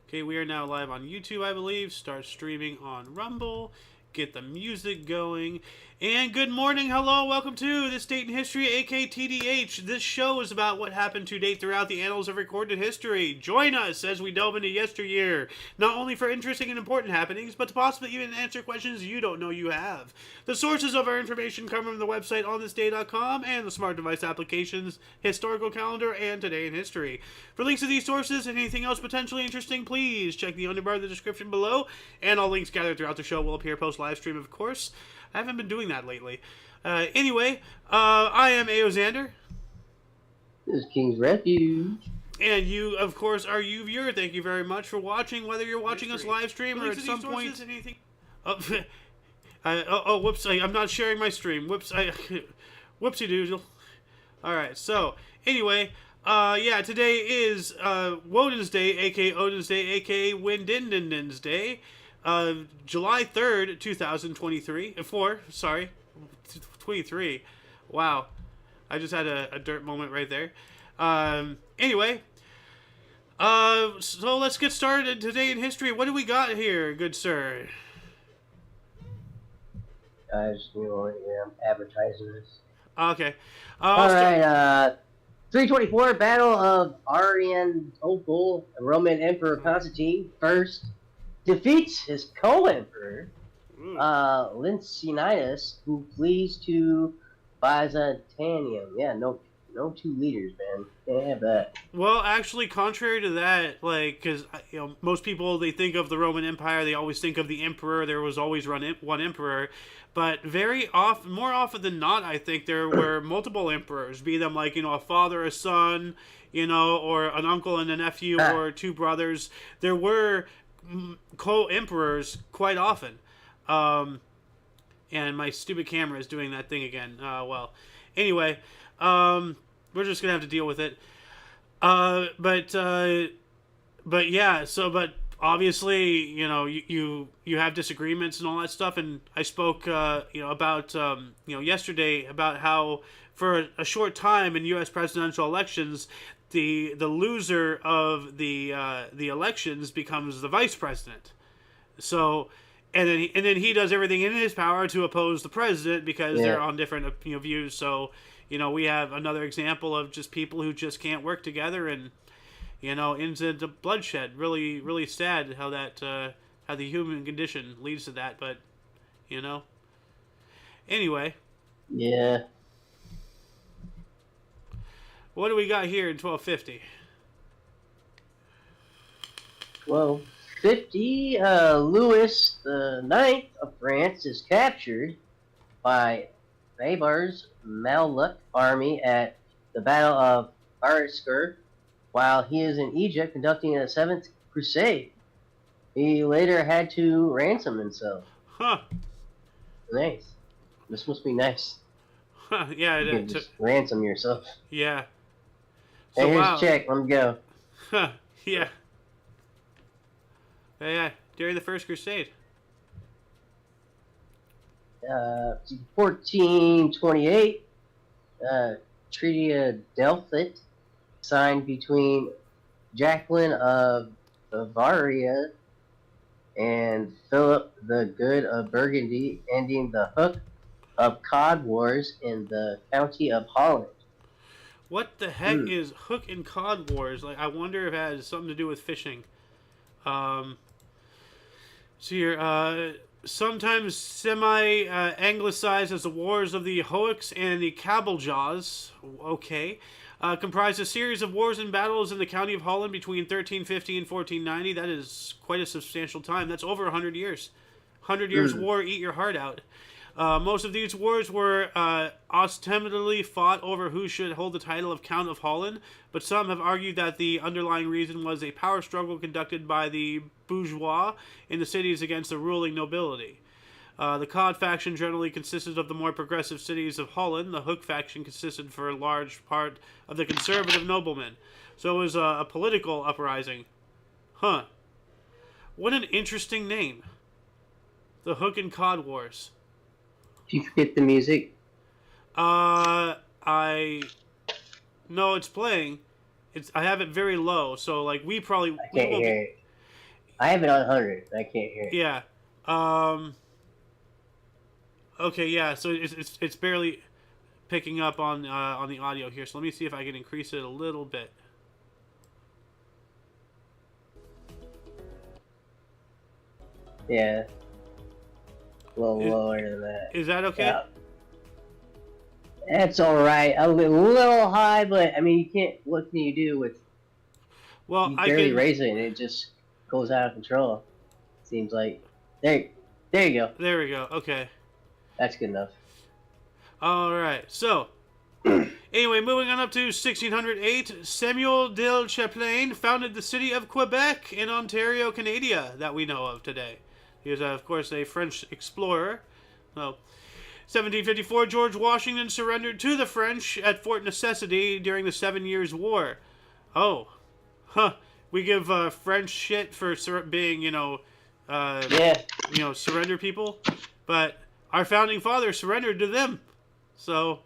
Okay, we are now live on YouTube, I believe. Start streaming on Rumble. Get the music going. And good morning, hello, welcome to This Date in History, aka TDH. This show is about what happened to date throughout the annals of recorded history. Join us as we delve into yesteryear, not only for interesting and important happenings, but to possibly even answer questions you don't know you have. The sources of our information come from the website onthisday.com and the smart device applications, historical calendar, and Today in History. For links to these sources and anything else potentially interesting, please check the underbar of the description below, and all links gathered throughout the show will appear post-live stream, of course. I haven't been doing that lately. Anyway, I am Aoxander. This is King's Refuge. And you, of course, are you viewer. Thank you very much for watching, whether you're watching us live stream or at some point. Anything. Whoops! I'm not sharing my stream. Whoops! Whoopsie doodle. All right. So anyway, yeah, today is Woden's Day, aka Odin's Day, aka Windindindin's Day. July 3rd, 2023. 23. Wow. I just had a dirt moment right there. Anyway. So let's get started today in history. What do we got here, good sir? Guys, I'm advertising this. Okay. Alright, 324, Battle of Arianopol, Roman Emperor Constantine first defeats his co-emperor, Licinius, who flees to Byzantium. Yeah, no two leaders, man. Can't have that. Well, actually, contrary to that, like, because most people, they think of the Roman Empire, they always think of the emperor. There was always one emperor, but more often than not, I think there were multiple emperors, be them like a father, a son, or an uncle and a nephew, or two brothers. There were co-emperors quite often. And my stupid camera is doing that thing again. Well, anyway, we're just gonna have to deal with it. But yeah. But obviously, you have disagreements and all that stuff. And I spoke, about yesterday about how for a short time in U.S. presidential elections, the loser of the elections becomes the vice president. So, and then he does everything in his power to oppose the president because they're on different views. So, we have another example of just people who just can't work together and ends into bloodshed. Really, really sad how that how the human condition leads to that. But anyway. Yeah. What do we got here in 1250? 1250, Louis the Ninth of France is captured by Babar's Maluk army at the Battle of Arisker while he is in Egypt conducting a seventh crusade. He later had to ransom himself. Huh. Nice. This must be nice. Huh, yeah. You can just ransom yourself. Yeah. So, hey, here's a check. Let me go. Huh, yeah. Yeah, during the First Crusade. 1428, Treaty of Delphic, signed between Jacqueline of Bavaria and Philip the Good of Burgundy, ending the Hook of Cod Wars in the county of Holland. What the heck is Hook and Cod Wars? Like, I wonder if it has something to do with fishing. So here, sometimes semi-anglicized as the Wars of the Hoeks and the Cabeljaws. Okay. Comprised a series of wars and battles in the county of Holland between 1350 and 1490. That is quite a substantial time. That's over 100 years. 100 years war, eat your heart out. Most of these wars were ostensibly fought over who should hold the title of Count of Holland, but some have argued that the underlying reason was a power struggle conducted by the bourgeois in the cities against the ruling nobility. The Cod faction generally consisted of the more progressive cities of Holland. The Hook faction consisted for a large part of the conservative noblemen. So it was a political uprising. Huh. What an interesting name. The Hook and Cod Wars. Did you forget the music? No, it's playing. I have it very low, so like we can't hear it. I have it on 100. I can't hear it. Yeah. Okay, yeah, so it's barely picking up on the audio here. So let me see if I can increase it a little bit. Yeah. A little lower than that. Is that okay? Yeah. That's alright. A little high, but I mean, you can't. What can you do with. Well, You I barely can. raise it and it just goes out of control. Seems like. There you go. There we go. Okay. That's good enough. All right. So, anyway, moving on up to 1608, Samuel de Champlain founded the city of Quebec in Ontario, Canada, that we know of today. He was, of course, a French explorer. So, 1754, George Washington surrendered to the French at Fort Necessity during the 7 Years' War. Oh, huh. We give French shit for being, surrender people, but our founding fathers surrendered to them. So,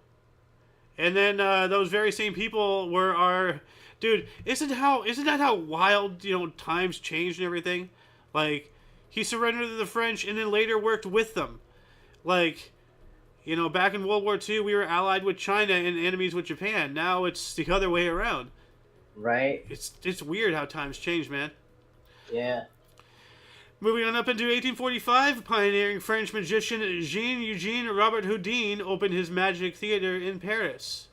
and then those very same people were our dude. Isn't that how wild times changed and everything? Like, he surrendered to the French and then later worked with them. Like, back in World War II, we were allied with China and enemies with Japan. Now it's the other way around. Right. It's weird how times change, man. Yeah. Moving on up into 1845, pioneering French magician Jean-Eugène Robert Houdin opened his magic theater in Paris.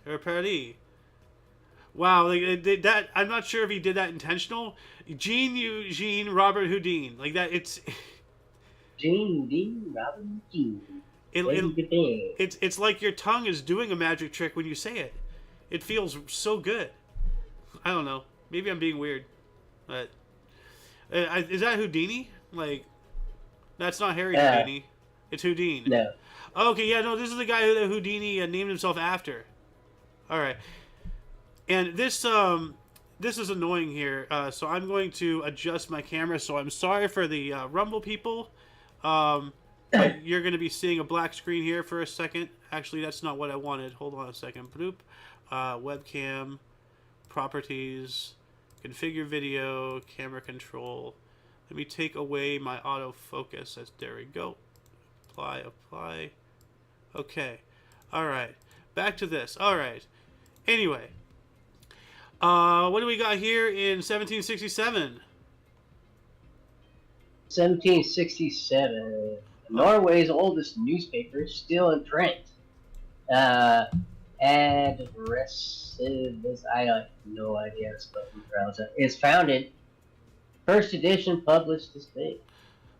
Wow, that I'm not sure if he did that intentional. Jean-Eugène Robert Houdin. Like that, it's... Jean-Eugène Robert Houdin. It's like your tongue is doing a magic trick when you say it. It feels so good. I don't know. Maybe I'm being weird. But... is that Houdini? Like, that's not Harry Houdini. It's Houdin. No. Okay, yeah, no, this is the guy who Houdini named himself after. All right. And this is annoying here. So I'm going to adjust my camera. So I'm sorry for the Rumble people. But you're going to be seeing a black screen here for a second. Actually, that's not what I wanted. Hold on a second. Bloop. Webcam. Properties. Configure video. Camera control. Let me take away my autofocus. There we go. Apply. Okay. All right. Back to this. All right. Anyway. What do we got here in 1767? 1767. Norway's oldest newspaper, still in print. Adressive, I have no idea how to pronounce it. It's founded. First edition published this date.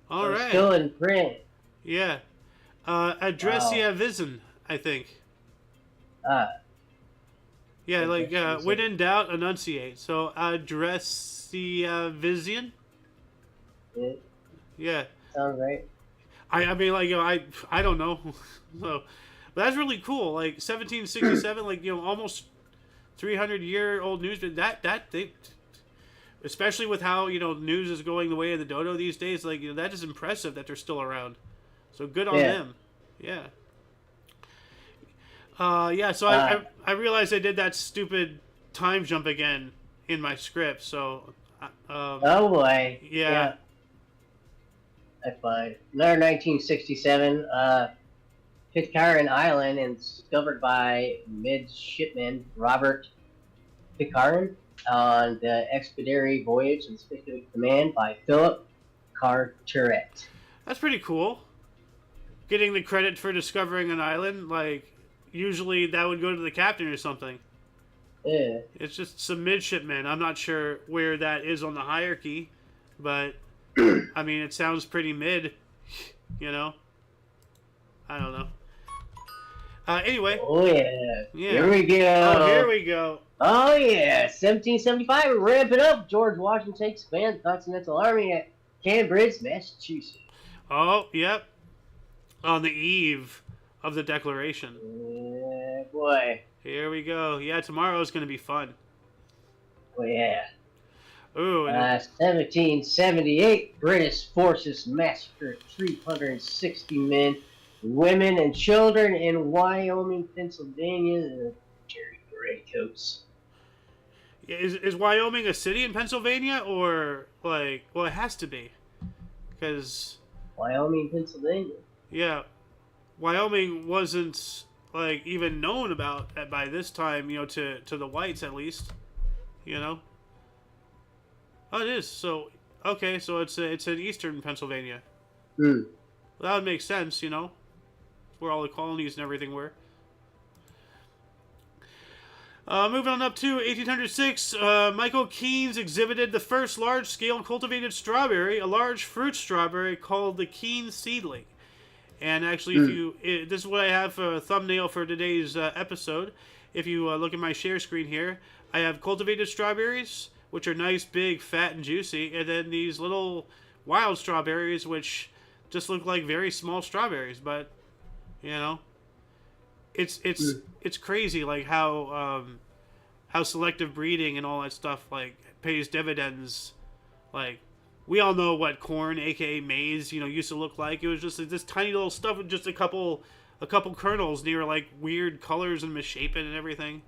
All right. Still in print. Yeah. Adressiavism, I think. Yeah, like, when in doubt, enunciate. So, Adressiavision? Yeah. Sounds right. I mean, like, I don't know. So, but that's really cool. Like, 1767, like, almost 300-year-old news. Especially with how, news is going the way of the dodo these days, like, that is impressive that they're still around. So good on them. Yeah. So I realized I did that stupid time jump again in my script, so... oh boy. Yeah. I find. Another 1967, Pitcairn Island, and discovered by midshipman Robert Pitcairn on the expeditionary voyage and special command by Philip Carteret. That's pretty cool. Getting the credit for discovering an island, like, usually that would go to the captain or something. Yeah. It's just some midshipmen. I'm not sure where that is on the hierarchy, but, I mean, it sounds pretty mid, I don't know. Anyway. Oh, yeah. Here we go. Oh, here we go. Oh, yeah. 1775, we're ramping up. George Washington expands the Continental Army at Cambridge, Massachusetts. Oh, yep. On the eve of the Declaration. Yeah, boy. Here we go. Yeah, tomorrow's going to be fun. Oh, yeah. Ooh. 1778, British forces massacred 360 men, women, and children in Wyoming, Pennsylvania, and Jerry Greycoats. Is Wyoming a city in Pennsylvania, or like? Well, it has to be, because Wyoming, Pennsylvania. yeah, Wyoming wasn't like even known about by this time. To the whites at least. You know. Oh, it is. So okay, so it's in eastern Pennsylvania. Hmm. Well, that would make sense. Where all the colonies and everything were. Moving on up to 1806, Michael Keynes exhibited the first large-scale cultivated strawberry, a large fruit strawberry called the Keynes seedling. And actually, this is what I have for a thumbnail for today's episode. If you look at my share screen here, I have cultivated strawberries, which are nice, big, fat, and juicy, and then these little wild strawberries, which just look like very small strawberries. But it's crazy, like how selective breeding and all that stuff like pays dividends. Like, we all know what corn, aka maize, used to look like. It was just this tiny little stuff with just a couple kernels near like weird colors and misshapen and everything.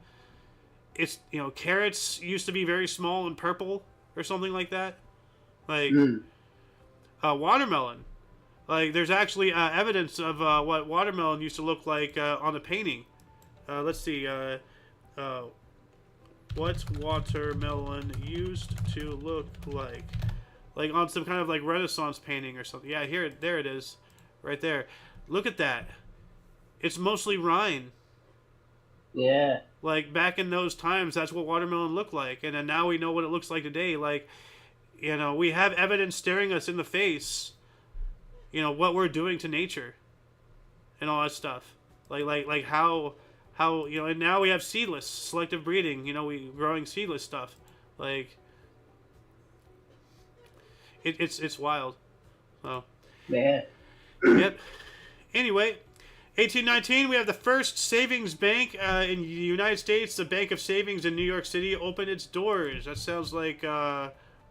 It's carrots used to be very small and purple or something like that. Like watermelon. Like, there's actually evidence of what watermelon used to look like on a painting. Let's see. What watermelon used to look like? Like on some kind of like Renaissance painting or something. Yeah, there it is. Right there. Look at that. It's mostly rind. Yeah. Like, back in those times, that's what watermelon looked like. And then now we know what it looks like today. Like, we have evidence staring us in the face. What we're doing to nature. And all that stuff. Like how and now we have seedless selective breeding. We growing seedless stuff. Like, it's wild. So Yeah. yep. Anyway, 1819, we have the first savings bank in the United States. The Bank of Savings in New York City opened its doors. That sounds like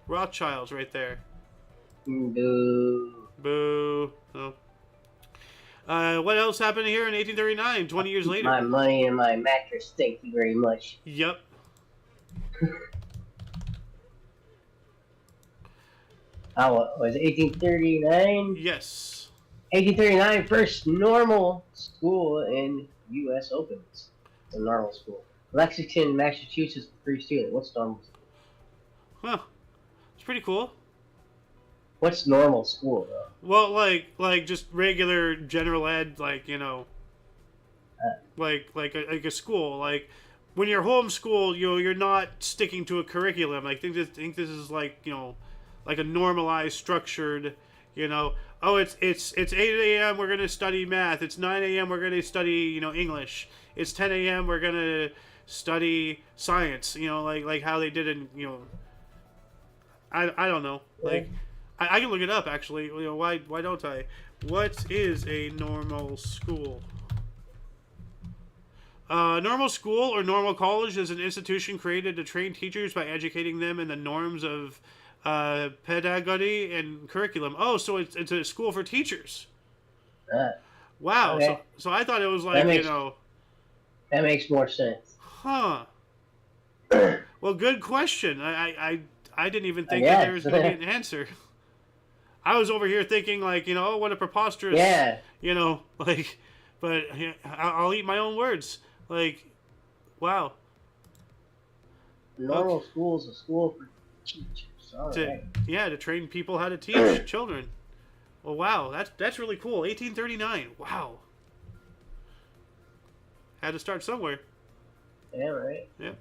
Rothschilds right there. Boo. Boo. Oh. What else happened here in 1839, 20 years later? My money in my mattress, thank you very much. Yep. Was it 1839? Yes. 1839, first normal school in U.S. opens. It's a normal school. Lexington, Massachusetts, free student. What's normal school? Huh. It's pretty cool. What's normal school, though? Well, like just regular general ed, like, like a school. Like, when you're homeschooled, you're not sticking to a curriculum. I think this is like, like a normalized, structured, oh, it's 8 a.m. we're gonna study math. It's 9 a.m. we're gonna study, English. It's 10 a.m. we're gonna study science. Like how they did in, I don't know. Like, I can look it up, actually. Why don't I? What is a normal school? Normal school or normal college is an institution created to train teachers by educating them in the norms of pedagogy and curriculum. Oh, so it's a school for teachers. Wow. Okay. So I thought it was like, That makes more sense. Huh. Well, good question. I didn't even think that there was going to be an answer. I was over here thinking, like, oh, what a preposterous, like, but I'll eat my own words. Like, wow. Normal school is a school for teachers. To train people how to teach children. Well, wow, that's really cool. 1839. Wow. Had to start somewhere. Yeah, right. Yeah.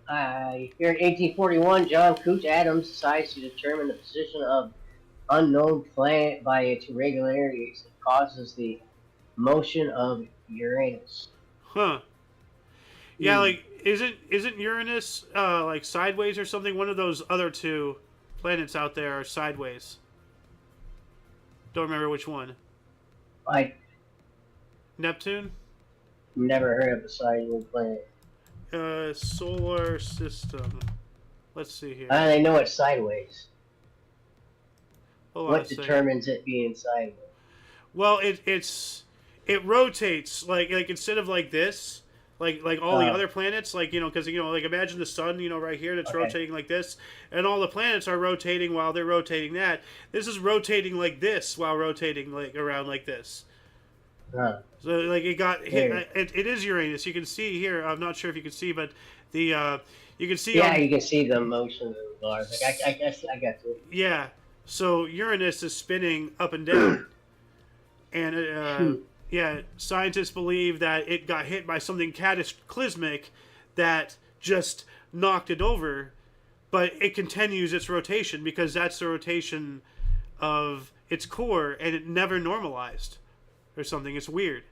Here in 1841, John Couch Adams decides to determine the position of unknown planet by its irregularities. It causes the motion of Uranus. Huh. Yeah, like, isn't Uranus like sideways or something? One of those other two planets out there are sideways. Don't remember which one. I Neptune? never heard of a sideways planet. Solar system. Let's see here. I know it's sideways. Hold on What a second. determines it being sideways? Well, it rotates like instead of like this, like all the other planets, like, because like imagine the sun, right here, that's rotating like this, and all the planets are rotating while they're rotating that. This is rotating like this while rotating like around like this. So like it got hit. It is Uranus. You can see here. I'm not sure if you can see, but the you can see. Yeah, you can see the motion of the stars. Like, I got you. Yeah. So Uranus is spinning up and down, and yeah, scientists believe that it got hit by something cataclysmic that just knocked it over, but it continues its rotation because that's the rotation of its core, and it never normalized or something. It's weird.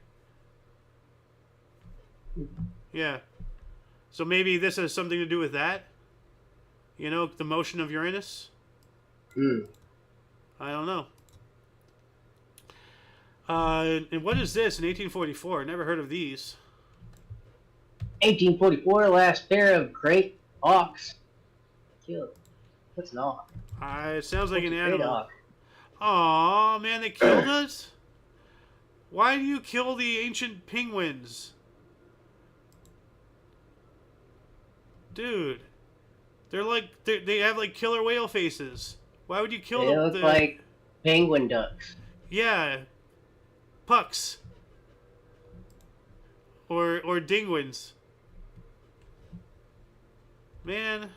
Yeah. So maybe this has something to do with that. The motion of Uranus. I don't know. And what is this in 1844? Never heard of these. 1844, last pair of great hawks killed. What's an hawk? It sounds like an Great animal. hawk. Aw, man, they killed us? Why do you kill the ancient penguins? Dude. They're like, they have like killer whale faces. Why would you kill them? They look like penguin ducks. Yeah. Pucks. Or dingwins. Man.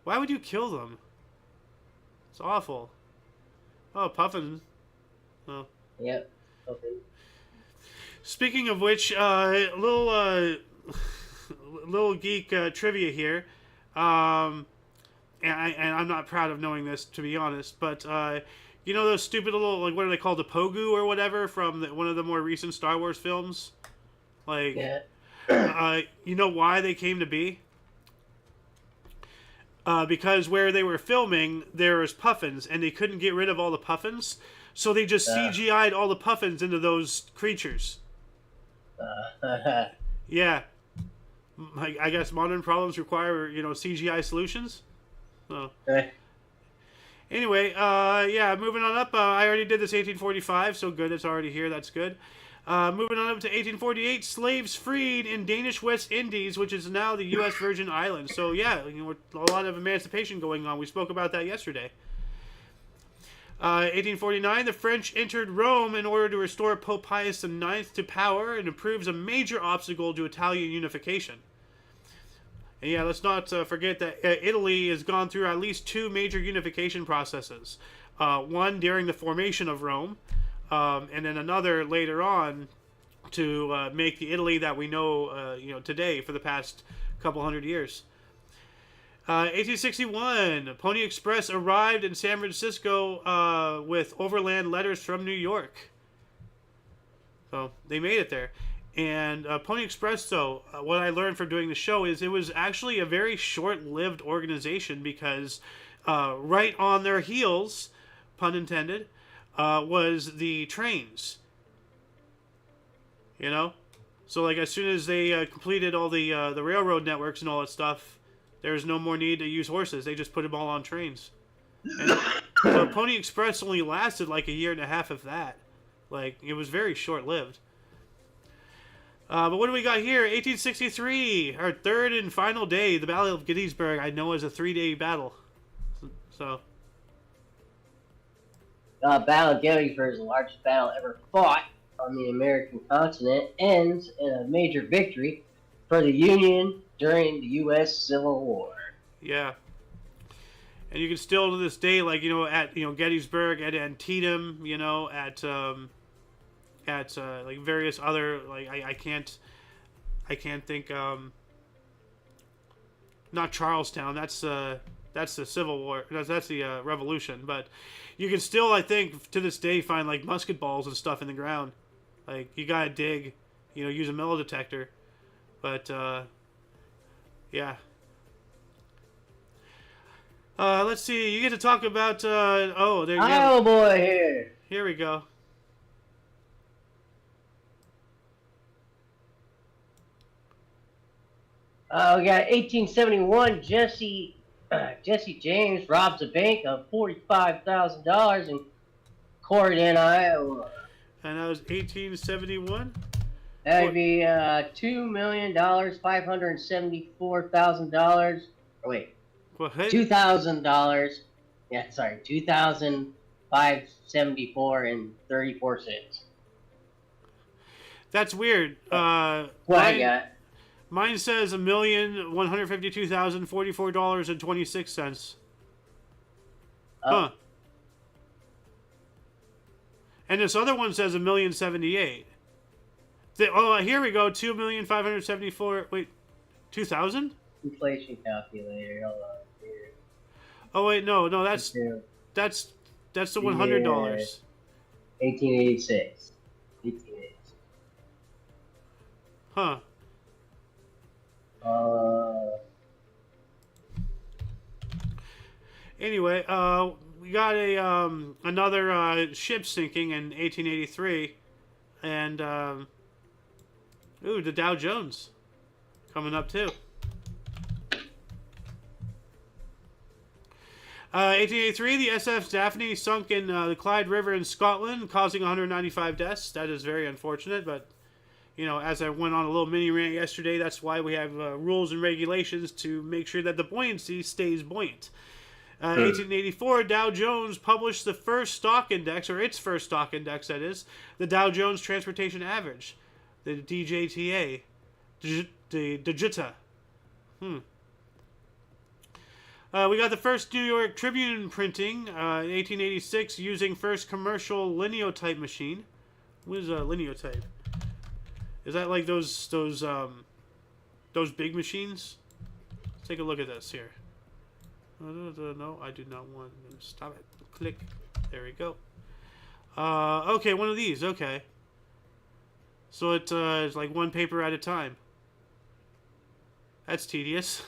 Why would you kill them? It's awful. Oh, puffin. Oh. Yep. Okay. Speaking of which, little geek trivia here. And I'm not proud of knowing this, to be honest, but those stupid little, like, what are they called, the Pogu or whatever from one of the more recent Star Wars films? Like, you know why they came to be? Because where they were filming, there was puffins, and they couldn't get rid of all the puffins, so they just CGI'd all the puffins into those creatures. Yeah. I guess modern problems require, CGI solutions. So. Anyway, yeah, moving on up. I already did this 1845, so good, it's already here, that's good. Moving on up to 1848, slaves freed in Danish West Indies, which is now the U.S. Virgin Islands. So, yeah, a lot of emancipation going on. We spoke about that yesterday. 1849, the French entered Rome in order to restore Pope Pius IX to power and improves a major obstacle to Italian unification. And yeah, let's not forget that Italy has gone through at least two major unification processes. One during the formation of Rome, and then another later on to make the Italy that we know, today for the past couple hundred years. 1861, Pony Express arrived in San Francisco with overland letters from New York. So they made it there. And Pony Express, though, what I learned from doing the show is it was actually a very short-lived organization because right on their heels, pun intended, was the trains. So like as soon as they completed all the railroad networks and all that stuff, there was no more need to use horses. They just put them all on trains. And so Pony Express only lasted like a year and a half, if that. Like, it was very short-lived. But what do we got here? 1863, our third and final day. The Battle of Gettysburg, I know, is a 3-day battle. So. Battle of Gettysburg is the largest battle ever fought on the American continent. Ends in a major victory for the Union during the U.S. Civil War. Yeah. And you can still to this day, like, at Gettysburg, at Antietam, at like various other, like, I can't think, not Charlestown, that's the Civil War, that's the Revolution, but you can still, I think, to this day find like musket balls and stuff in the ground. Like, you gotta dig, use a metal detector, but yeah. Let's see, you get to talk about there you go. Oh boy, here we go. We got 1871. Jesse James robs a bank of $45,000 in Corydon, Iowa. And that was 1871. That would be $2,000,000 $574,000. Oh, wait, What? $2,000. Yeah, sorry, 2,574 and 34 cents. That's weird. What I got? Mine says $1,152,044.26. Huh. And this other one says $1,078,000. Oh, here we go. 2,574,000. Wait, 2,000? Inflation calculator. Hold on. Here. Oh wait, no, that's the $100. 1886. 1886. Huh. Anyway, we got another ship sinking in 1883, and the Dow Jones coming up too. 1883, the SF Daphne sunk in the Clyde River in Scotland, causing 195 deaths. That is very unfortunate, but as I went on a little mini rant yesterday, that's why we have rules and regulations to make sure that the buoyancy stays buoyant. 1884, Dow Jones published the first stock index, or its first stock index, that is, the Dow Jones Transportation Average, the DJTA, the Digita. We got the first New York Tribune printing in 1886 using first commercial lineotype machine. What is a lineotype? Is that like those big machines? Let's take a look at this here. No, I do not want to stop it. Click. There we go. Okay, one of these. Okay. So it's like one paper at a time. That's tedious.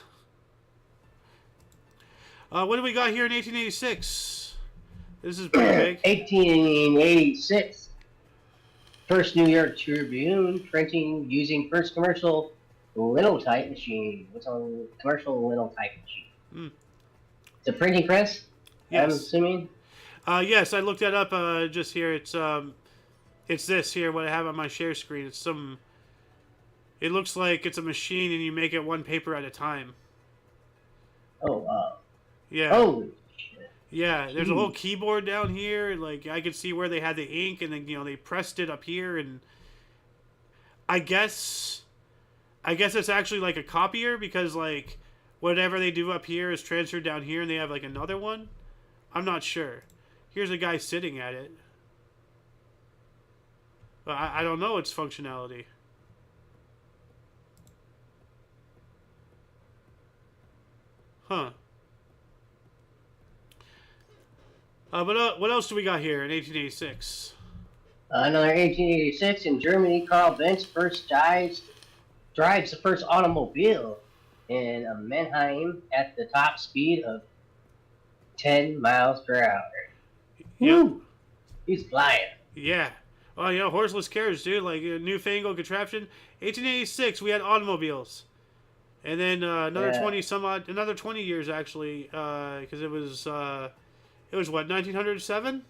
What do we got here in 1886? This is pretty big. 1886. First New York Tribune printing using first commercial linotype machine. What's on commercial linotype machine? It's a printing press? Yes. I'm assuming? Yes, I looked that up just here. It's this here, what I have on my share screen. It looks like it's a machine and you make it one paper at a time. Oh, wow. Yeah. Holy shit. Yeah, there's a whole keyboard down here. Like, I could see where they had the ink, and then they pressed it up here, and I guess it's actually like a copier, because like whatever they do up here is transferred down here, and they have like another one. I'm not sure. Here's a guy sitting at it. But I don't know its functionality. Huh. But what else do we got here in 1886? Another 1886 in Germany, Carl Benz first drives the first automobile in Mannheim at the top speed of 10 miles per hour. Yep. Woo! He's flying. Yeah. Well, horseless carriage, dude. Like a newfangled contraption. 1886, we had automobiles. And then another 20 years actually, because it was what, 1907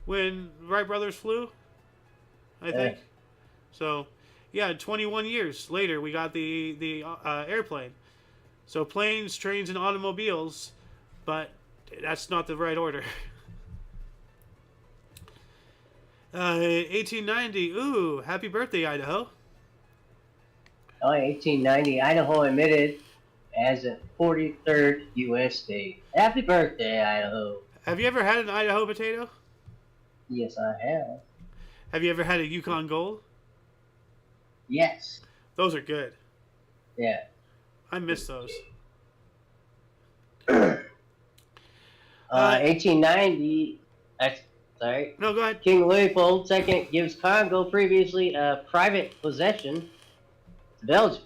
when Wright brothers flew, I think. So, yeah, 21 years later we got the airplane. So planes, trains, and automobiles, but that's not the right order. 1890. Ooh, happy birthday, Idaho. 1890, Idaho admitted as a 43rd U.S. state. Happy birthday, Idaho. Have you ever had an Idaho potato? Yes, I have. Have you ever had a Yukon Gold? Yes. Those are good. Yeah. I miss those. 1890. Sorry. No, go ahead. King Leopold II gives Congo, previously a private possession, to Belgium.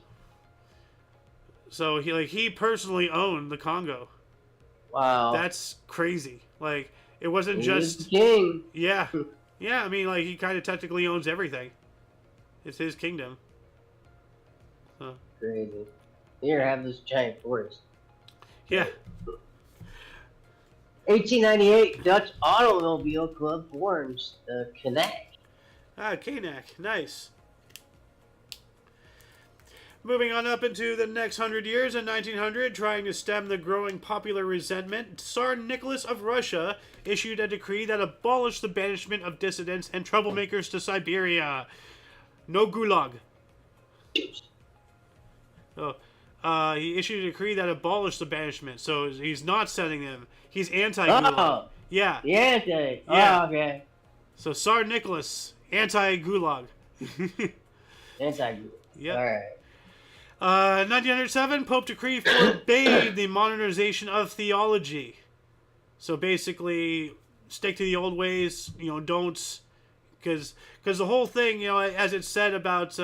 So he personally owned the Congo. Wow. That's crazy. Like, it wasn't just king. Yeah. Yeah, I mean, like, he kind of technically owns everything. It's his kingdom. Huh. Crazy. Here, have this giant forest. Yeah. 1898, Dutch Automobile Club forms the Knack. Ah, Knack. Nice. Moving on up into the next 100 years, in 1900, trying to stem the growing popular resentment, Tsar Nicholas of Russia issued a decree that abolished the banishment of dissidents and troublemakers to Siberia. No gulag. He issued a decree that abolished the banishment, so he's not sending them. He's anti-gulag. Oh, Yeah. the anti. Yeah. Oh, okay. So Tsar Nicholas, anti-gulag. Anti-gulag. Yep. All right. 1907, Pope decree forbade the modernization of theology. So basically, stick to the old ways. Don't, because the whole thing, as it's said about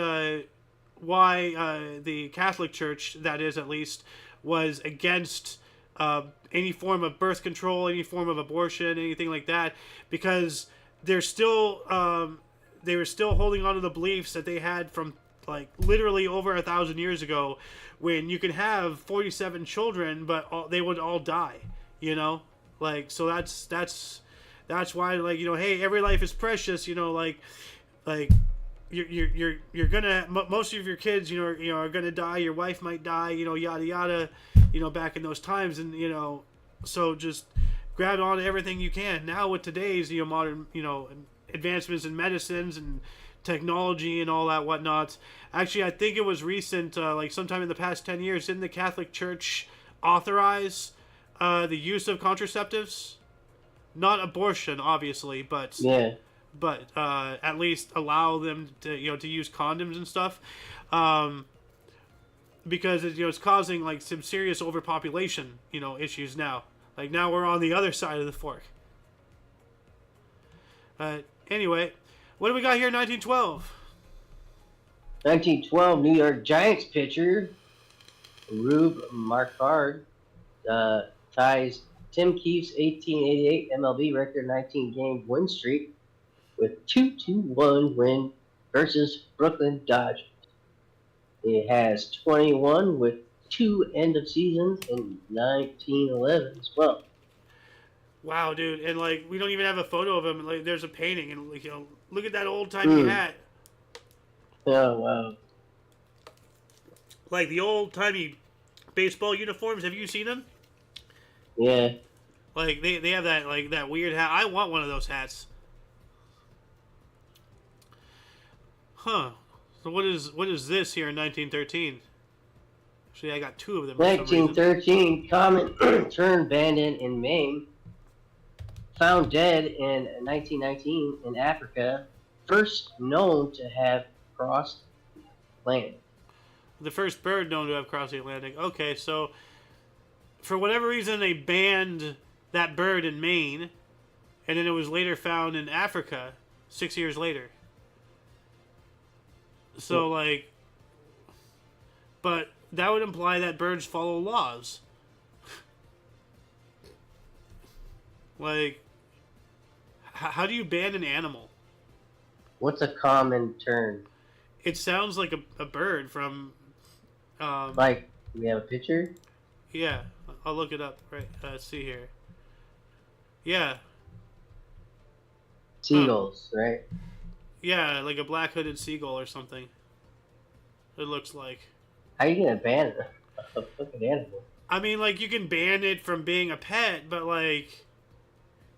why the Catholic Church, that is at least, was against any form of birth control, any form of abortion, anything like that, because they were still holding on to the beliefs that they had from like literally over 1,000 years ago, when you could have 47 children, but they would all die. So that's why, like, hey, every life is precious. Like you're gonna, most of your kids, are gonna die. Your wife might die. Yada yada. Back in those times, and so just grab on to everything you can. Now with today's modern advancements in medicines and technology and all that whatnot. Actually, I think it was recent, like sometime in the past 10 years, didn't the Catholic Church authorize the use of contraceptives? Not abortion, obviously, but Yeah. but at least allow them to to use condoms and stuff, because it's causing like some serious overpopulation issues now. Like now we're on the other side of the fork. Anyway, what do we got here in 1912? 1912, New York Giants pitcher Rube Marquard ties Tim Keefe's 1888 MLB record 19-game win streak with 2-1 win versus Brooklyn Dodgers. It has 21 with 2 end of seasons in 1911 as well. Wow, dude, and like we don't even have a photo of him. Like there's a painting, and like look at that old timey hat. Oh wow! Like the old timey baseball uniforms. Have you seen them? Yeah. Like they have that like that weird hat. I want one of those hats. Huh. So what is this here in 1913? Actually, I got 2 of them. 1913, Comintern bandit in Maine, found dead in 1919 in Africa, first known to have crossed the Atlantic. The first bird known to have crossed the Atlantic. Okay, so for whatever reason they banned that bird in Maine, and then it was later found in Africa 6 years later. So like, but that would imply that birds follow laws. Like, how do you ban an animal? What's a Comintern? It sounds like a bird from... like, we have a picture? Yeah, I'll look it up. Right, let's see here. Yeah. Seagulls, right? Yeah, like a black-hooded seagull or something. It looks like. How are you gonna ban a fucking animal? I mean, like, you can ban it from being a pet, but, like,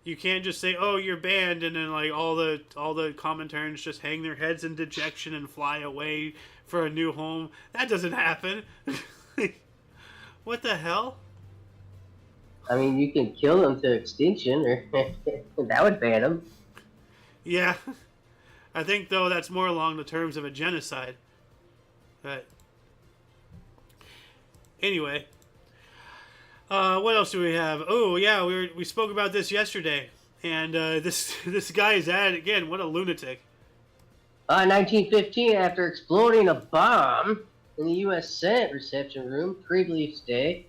you can't just say, oh, you're banned, and then, like, all the Cominterns just hang their heads in dejection and fly away for a new home. That doesn't happen. What the hell? I mean, you can kill them to extinction, or that would ban them. Yeah. I think, though, that's more along the terms of a genocide. But anyway, what else do we have? Oh, yeah, we spoke about this yesterday, and this guy is at it again. What a lunatic! 1915, after exploding a bomb in the U.S. Senate reception room pre-Leafs Day.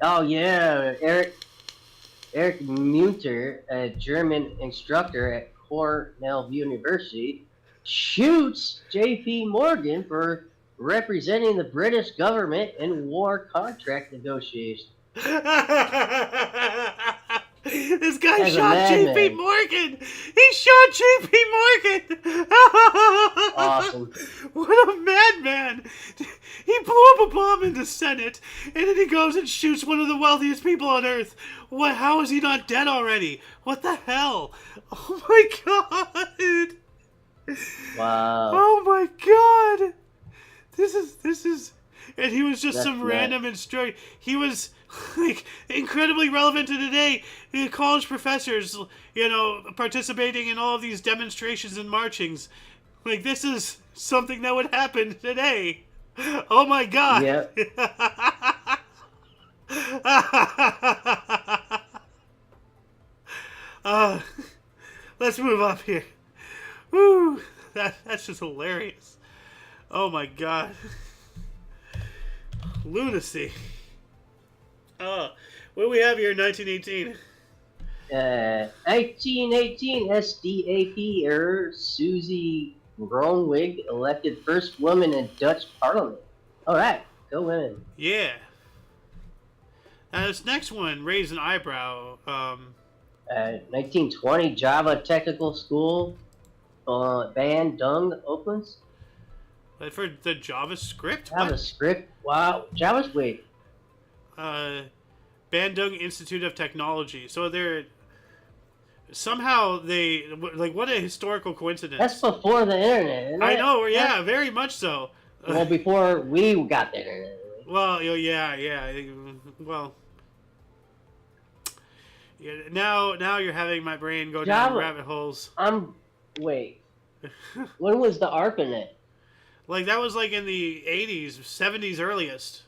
Oh yeah, Erich Munter, a German instructor at Cornell University, shoots J.P. Morgan for representing the British government in war contract negotiations. This guy shot J.P. Morgan! He shot J.P. Morgan! Awesome. What a madman! He blew up a bomb in the Senate, and then he goes and shoots one of the wealthiest people on Earth. What? How is he not dead already? What the hell? Oh my god! Wow. Oh my god! This is, and he was just some random instructor. He was like incredibly relevant to today. College professors, participating in all of these demonstrations and marchings. Like, this is something that would happen today. Oh my god! Yep. Let's move up here. Woo! That's just hilarious. Oh my god. Lunacy. What do we have here in 1918? 1918 SDAP Susie Groenweg elected first woman in Dutch Parliament. All right, go women. Yeah. Now this next one raised an eyebrow. 1920 Java Technical School, Bandung opens. For the JavaScript? JavaScript? Wow, JavaScript. Bandung Institute of Technology. So they're somehow what a historical coincidence. That's before the internet, isn't it? I know, yeah, very much so. Well, before we got the internet. Well, yeah. Well, yeah, now you're having my brain go down rabbit holes. Wait. When was the ARPANET? Like, that was like in the 80s, 70s earliest.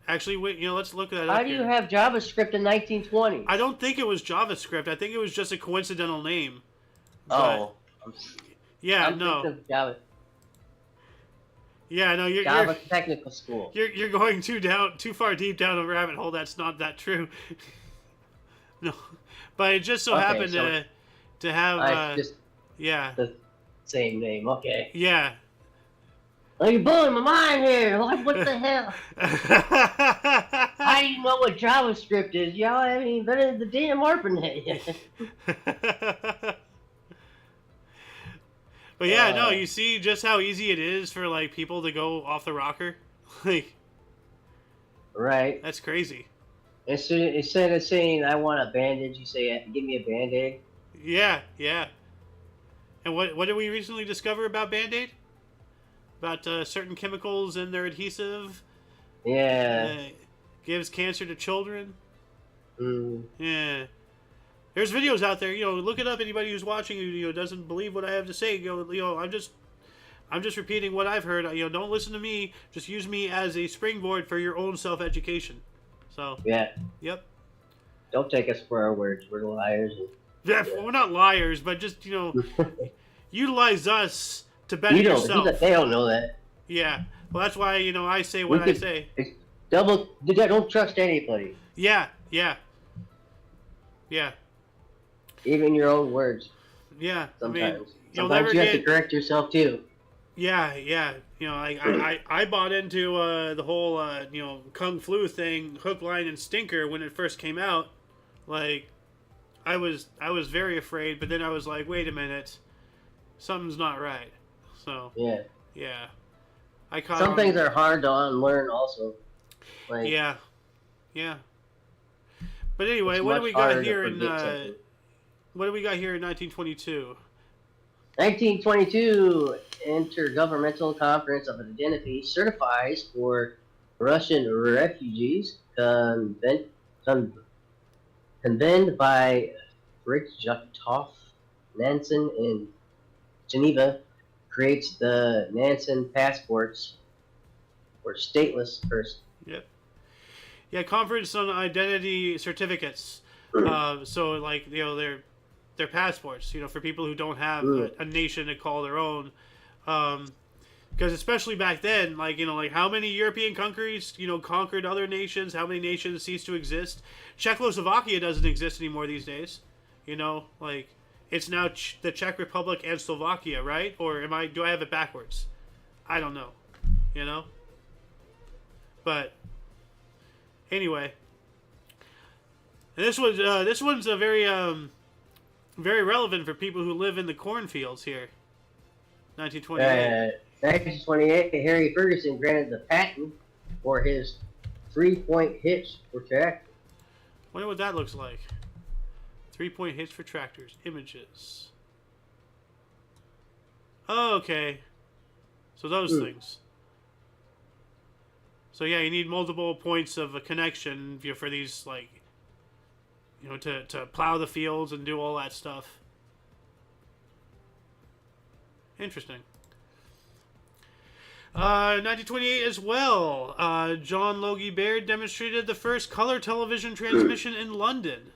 Actually, wait, let's look at that. How do you have JavaScript in 1920? I don't think it was JavaScript. I think it was just a coincidental name. Oh. No. Java. Yeah, no, you're Java Technical School. You're going too far deep down a rabbit hole. That's not that true. No, but it just so happened to have the same name. Okay. Yeah. Oh, you're blowing my mind here. Like, what the hell? How do you know what JavaScript is? Y'all haven't even been in the damn ARPANET yet. But yeah, no, you see just how easy it is for like people to go off the rocker. Like, right. That's crazy. Instead of saying I want a bandage, you say give me a Band-Aid. Yeah. And what did we recently discover about Band-Aid? About certain chemicals and their adhesive. Yeah. Gives cancer to children. Mm. Yeah. There's videos out there. Look it up. Anybody who's watching who doesn't believe what I have to say. I'm just repeating what I've heard. Don't listen to me. Just use me as a springboard for your own self-education. So. Yeah. Yep. Don't take us for our words. We're liars. Yeah, we're not liars, but just utilize us to better yourself. They don't know that. Yeah. Well, that's why I say what I say. Don't trust anybody. Yeah. Even your own words. Yeah. Sometimes. Sometimes you have to correct yourself too. Yeah. I bought into the whole Kung Flu thing, hook, line, and stinker when it first came out. Like, I was very afraid, but then I was like, wait a minute, something's not right. So yeah. I caught some things are hard to unlearn also. Like, yeah. But anyway, what do we got here in 1922? 1922 Intergovernmental Conference of Identity certifies for Russian refugees convened by Fridtjof Nansen in Geneva creates the Nansen passports for stateless persons. Yep. Yeah, Conference on Identity Certificates. So, like, they're passports, for people who don't have a nation to call their own. Because especially back then, like how many European countries, conquered other nations? How many nations ceased to exist? Czechoslovakia doesn't exist anymore these days. Like, it's now the Czech Republic and Slovakia, right? Or do I have it backwards? I don't know. But anyway, and this one's a very very relevant for people who live in the cornfields here. 1928. 1928, Harry Ferguson granted the patent for his 3-point hitch protractor. Wonder what that looks like. 3-point hitch for tractors. Images. Oh, okay. So those things. So yeah, you need multiple points of a connection for these, like, to plow the fields and do all that stuff. Interesting. 1928 as well. John Logie Baird demonstrated the first color television transmission in London.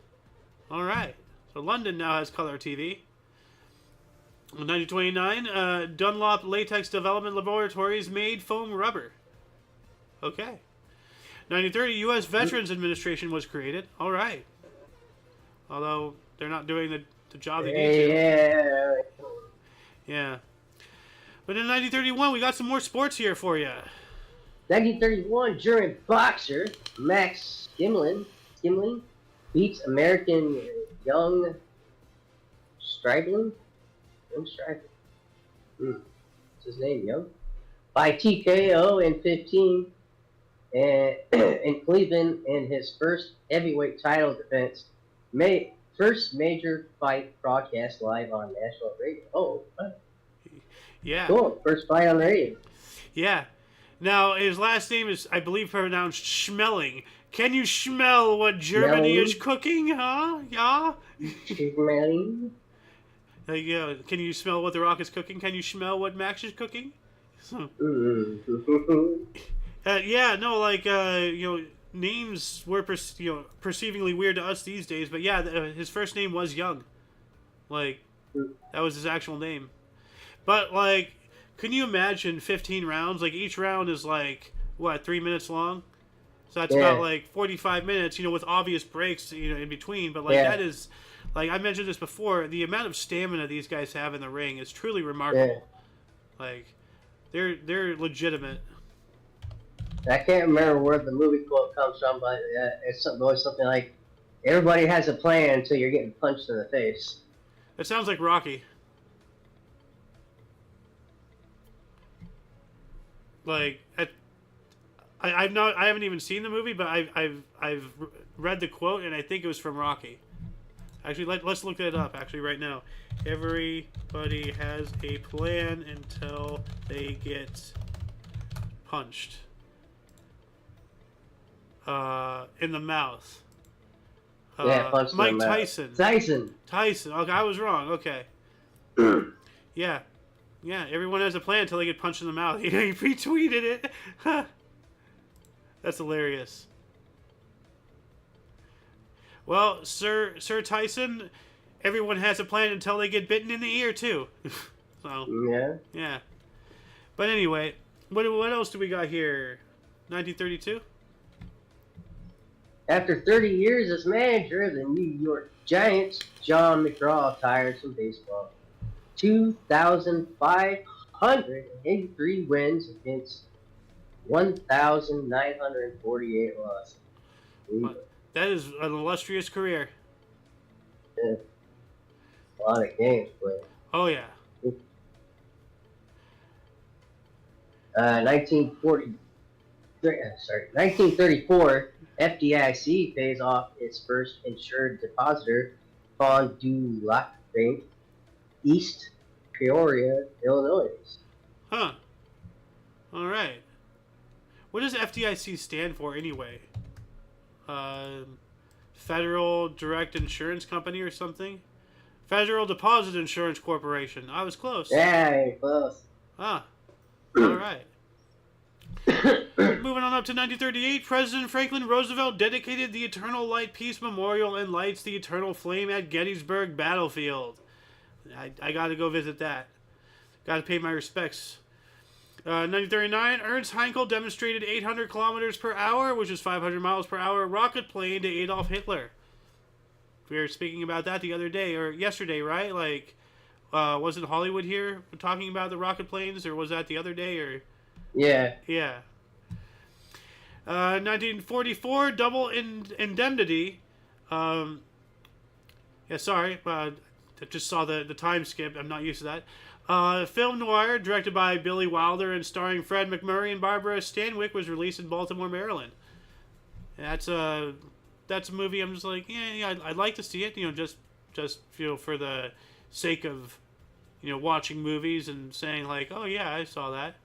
All right. So London now has color TV. 1929, Dunlop Latex Development Laboratories made foam rubber. Okay. 1930, U.S. Veterans Administration was created. All right. Although they're not doing the job they need to. Yeah. But in 1931, we got some more sports here for you. 1931, German boxer Max Schmeling beats American Young Stribling. What's his name, Young? By TKO in 15 and in Cleveland in his first heavyweight title defense. First major fight broadcast live on national radio. Oh, yeah. Cool. First fight on the radio. Yeah. Now, his last name is, I believe, pronounced Schmeling. Can you smell what Germany is cooking, huh? Yeah? Schmeling. Can you smell what The Rock is cooking? Can you smell what Max is cooking? Names were perceivingly weird to us these days, but yeah, his first name was Young. Like, that was his actual name. But, like, can you imagine 15 rounds? Like, each round is, like, 3 minutes long? So that's about, like, 45 minutes, with obvious breaks, in between. But, like, that is, like, I mentioned this before, the amount of stamina these guys have in the ring is truly remarkable. Like, they're legitimate. I can't remember where the movie quote comes from, but it's always something like, everybody has a plan until you're getting punched in the face. It sounds like Rocky. Like, I haven't even seen the movie, but I've read the quote, and I think it was from Rocky. Actually, let's look that up. Actually, right now, everybody has a plan until they get punched in the mouth. Punched Mike in the mouth. Tyson. Okay, I was wrong. Okay. Yeah. Yeah, everyone has a plan until they get punched in the mouth. He retweeted it. That's hilarious. Well, Sir Tyson, everyone has a plan until they get bitten in the ear, too. So, yeah. But anyway, what else do we got here? 1932? After 30 years as manager of the New York Giants, John McGraw retires from baseball. 2,583 wins against 1,948 losses. That is an illustrious career. Yeah. A lot of games played. Oh, yeah. 1934, FDIC pays off its first insured depositor, Fond du Lac Bank, East Peoria, Illinois. Huh. All right. What does FDIC stand for anyway? Federal Direct Insurance Company or something? Federal Deposit Insurance Corporation. I was close. Yeah, close. Ah. All right. Moving on up to 1938, President Franklin Roosevelt dedicated the Eternal Light Peace Memorial and lights the Eternal Flame at Gettysburg Battlefield. I got to go visit that. Got to pay my respects. 1939, Ernst Heinkel demonstrated 800 kilometers per hour, which is 500 miles per hour, rocket plane to Adolf Hitler. We were speaking about that the other day, or yesterday, right? Like, wasn't Hollywood here talking about the rocket planes, or was that the other day, or... Yeah. Yeah. 1944, double indemnity. Did just saw the time skip. I'm not used to that. Film noir, directed by Billy Wilder and starring Fred McMurray and Barbara Stanwyck, was released in Baltimore, Maryland. That's a movie. I'm just like, yeah, I'd like to see it. Just for the sake of watching movies and saying like, oh yeah, I saw that.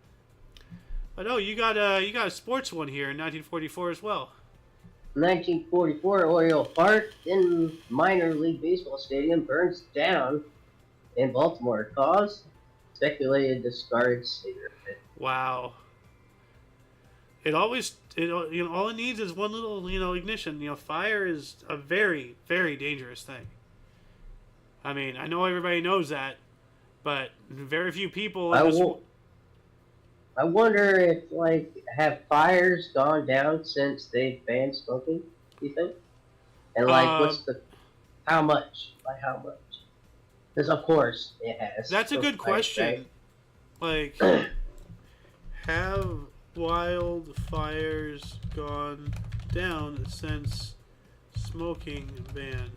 But oh, you got a sports one here in 1944 as well. 1944, Oriole Park in minor league baseball stadium burns down in Baltimore. Cause speculated discarded cigarette. Wow. All it needs is one little ignition. Fire is a very, very dangerous thing. I mean, I know everybody knows that, but very few people. I wonder if have fires gone down since they've banned smoking? Do you think? And what's how much? By how much? Because of course it has. That's a good question. Right? Have wildfires gone down since smoking ban?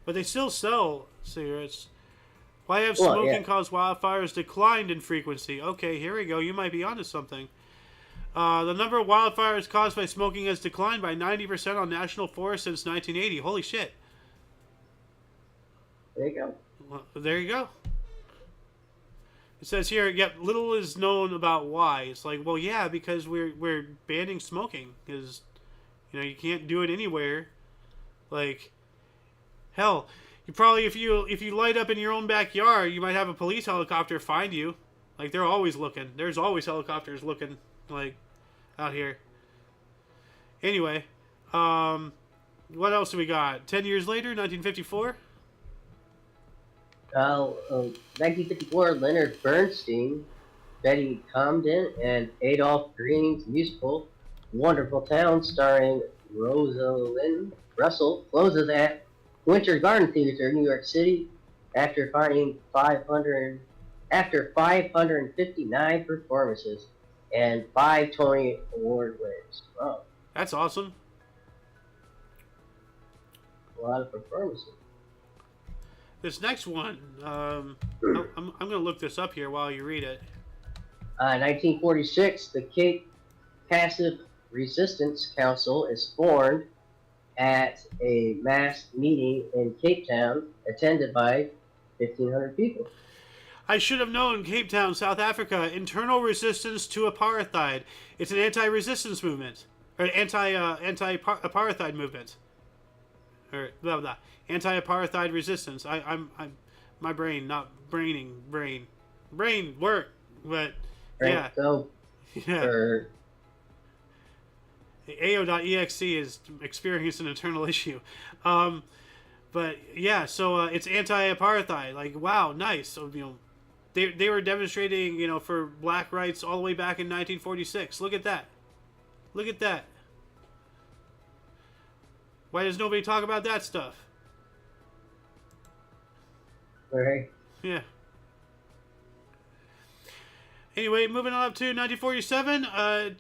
But they still sell cigarettes. Why have smoking caused wildfires declined in frequency? Okay, here we go. You might be onto something. The number of wildfires caused by smoking has declined by 90% on national forests since 1980. Holy shit. There you go. Well, there you go. It says here, yet little is known about why. It's like, well, yeah, because we're banning smoking. Because, you can't do it anywhere. Like, hell, you probably, if you light up in your own backyard, you might have a police helicopter find you. Like, they're always looking. There's always helicopters looking, like, out here. Anyway, what else do we got? 10 years later, 1954? 1954, Leonard Bernstein, Betty Comden, and Adolph Green's musical Wonderful Town, starring Rosalind Russell, closes at Winter Garden Theater, New York City, after 559 performances and 5 Tony Award winners. Wow, that's awesome. A lot of performances. This next one, I'm going to look this up here while you read it. 1946, the Cape Passive Resistance Council is formed at a mass meeting in Cape Town, attended by 1,500 people. I should have known. Cape Town, South Africa. Internal resistance to apartheid. It's an anti-resistance movement, or anti-apartheid movement, or blah blah. Anti-apartheid resistance. I'm my brain not brain work, but yeah. Yeah. AO.exe is experiencing an internal issue. But yeah, so it's anti-apartheid. Like, wow, nice. So, they were demonstrating, for black rights all the way back in 1946. Look at that. Look at that. Why does nobody talk about that stuff? Right. Yeah. Anyway, moving on up to 1947,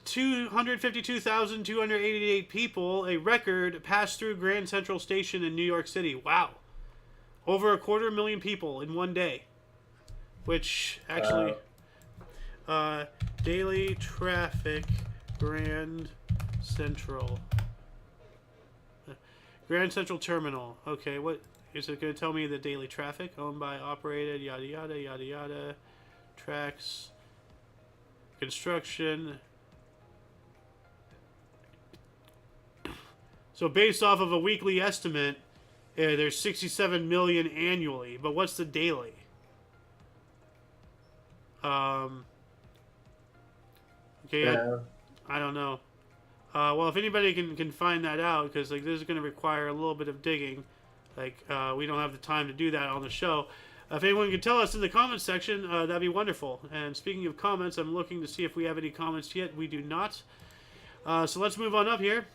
252,288 people, a record, passed through Grand Central Station in New York City. Wow. Over 250,000 people in one day. Which, actually, daily traffic, Grand Central. Grand Central Terminal. Okay, what is it going to tell me? The daily traffic, owned by, operated, yada yada, yada yada, tracks, construction. So based off of a weekly estimate, there's 67 million annually. But what's the daily? Okay, I don't know. Well, if anybody can find that out, because this is going to require a little bit of digging. We don't have the time to do that on the show. If anyone could tell us in the comments section, that'd be wonderful. And speaking of comments, I'm looking to see if we have any comments yet. We do not. So let's move on up here.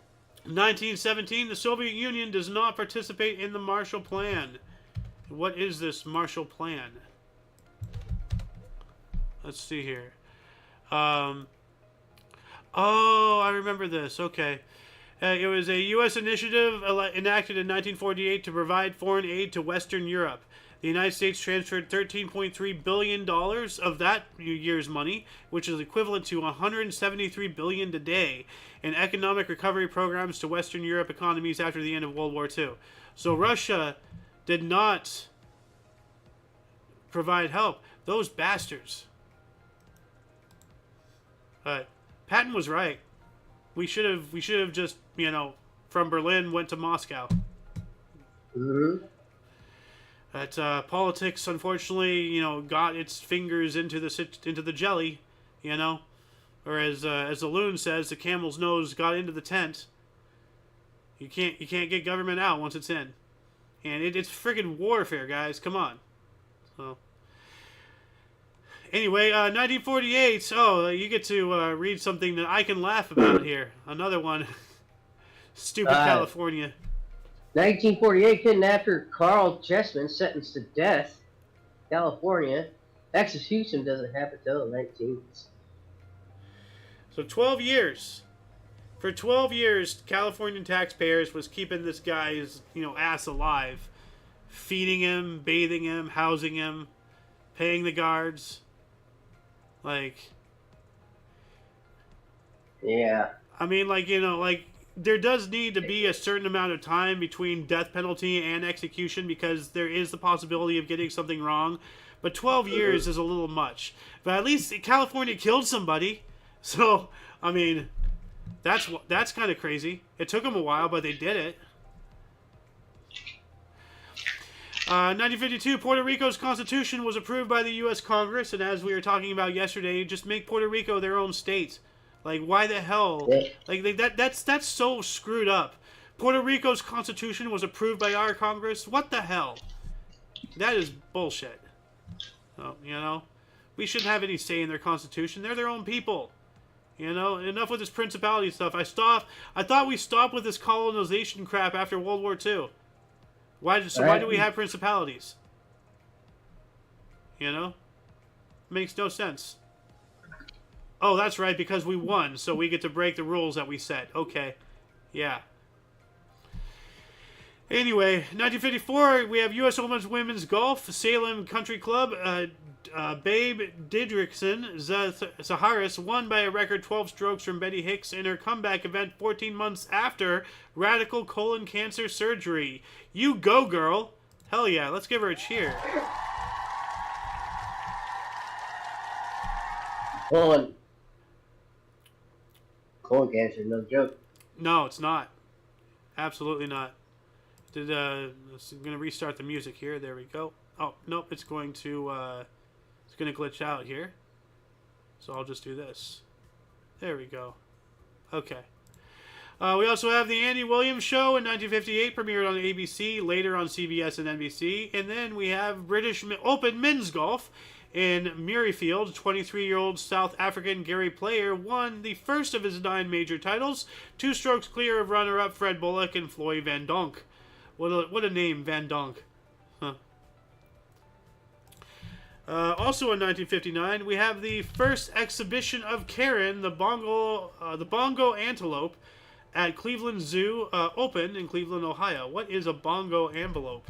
1917, the Soviet Union does not participate in the Marshall Plan. What is this Marshall Plan? Let's see here. Oh, I remember this. Okay. It was a U.S. initiative enacted in 1948 to provide foreign aid to Western Europe. The United States transferred $13.3 billion of that year's money, which is equivalent to $173 billion today, in economic recovery programs to Western Europe economies after the end of World War II. So Russia did not provide help. Those bastards. Patton was right. We should have just, from Berlin went to Moscow. Mm-hmm. That politics, unfortunately, got its fingers into the jelly, or as the loon says, the camel's nose got into the tent. You can't get government out once it's in, and it's friggin' warfare, guys. Come on. So anyway, 1948. Oh, you get to read something that I can laugh about here. Another one. Stupid California. 1948, kidnapper Carl Chessman sentenced to death. California. Execution doesn't happen till the 19th. So 12 years. For 12 years, Californian taxpayers was keeping this guy's, ass alive. Feeding him, bathing him, housing him, paying the guards. Yeah. I mean, there does need to be a certain amount of time between death penalty and execution because there is the possibility of getting something wrong. But 12 years is a little much. But at least California killed somebody. So, I mean, that's kind of crazy. It took them a while, but they did it. 1952, Puerto Rico's constitution was approved by the U.S. Congress. And as we were talking about yesterday, just make Puerto Rico their own state. Why the hell? That's so screwed up. Puerto Rico's constitution was approved by our Congress. What the hell? That is bullshit. So, we shouldn't have any say in their constitution. They're their own people. Enough with this principality stuff. I thought we stopped with this colonization crap after World War II. Why do we have principalities? Makes no sense. Oh, that's right, because we won, so we get to break the rules that we set. Okay. Yeah. Anyway, 1954, we have U.S. Women's Golf, Salem Country Club. Babe Didrikson Zaharis won by a record 12 strokes from Betty Hicks in her comeback event 14 months after radical colon cancer surgery. You go, girl. Hell yeah, let's give her a cheer. Colon cancer, no joke. No, it's not. Absolutely not. It's going to restart the music here. There we go. Oh, nope, it's going to glitch out here. So I'll just do this. There we go. Okay. We also have the Andy Williams Show in 1958, premiered on ABC, later on CBS and NBC. And then we have British Open Men's Golf in Murrayfield. 23-year-old South African Gary Player won the first of his 9 major titles, 2 strokes clear of runner-up Fred Bullock and Floyd Van Donk. What a name, Van Donk. Huh. Also in 1959, we have the first exhibition of Karen, the bongo antelope, at Cleveland Zoo, open in Cleveland, Ohio. What is a bongo antelope?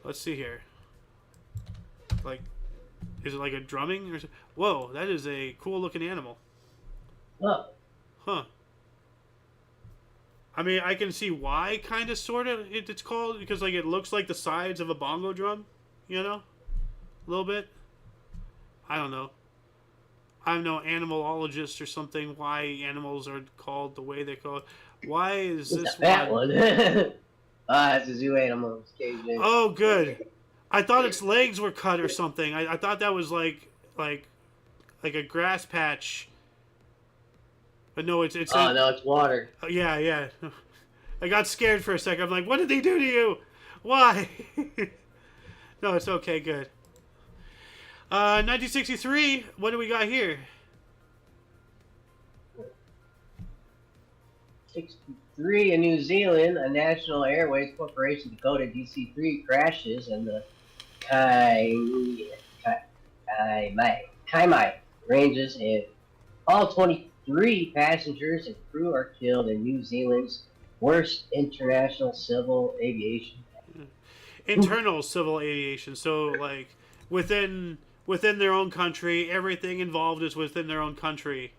Let's see here. Is it like a drumming or something? Whoa, that is a cool looking animal. Oh. Huh. I mean, I can see why, kind of, sort of, it's called, because, it looks like the sides of a bongo drum, a little bit. I don't know. I'm no animalologist or something, why animals are called the way they're called. Why is this a fat one? It's a zoo animal. Oh, good. I thought its legs were cut or something. I thought that was like a grass patch. But no, it's no, it's water. Yeah. I got scared for a second. I'm like, what did they do to you? Why? No, it's okay. Good. 1963. What do we got here? 63 in New Zealand, a National Airways Corporation Dakota DC-3 crashes, and the Kaimai ranges, and all 20 3 passengers and crew are killed in New Zealand's worst international civil aviation. Internal civil aviation. So like within their own country, everything involved is within their own country.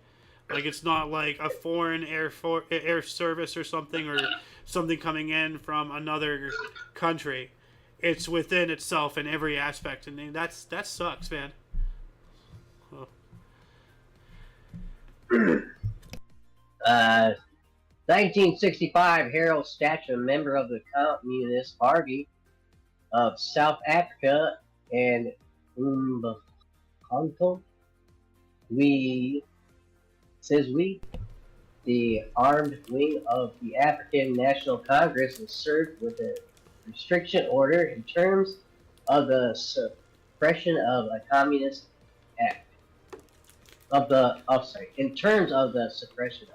Like it's not like a foreign air service or something coming in from another country. It's within itself in every aspect, and that sucks, man. Oh. 1965, Harold Stacher, member of the Communist Party of South Africa, and Umkhonto we the armed wing of the African National Congress, was served with a restriction order in terms of the suppression of a communist act. In terms of the suppression of.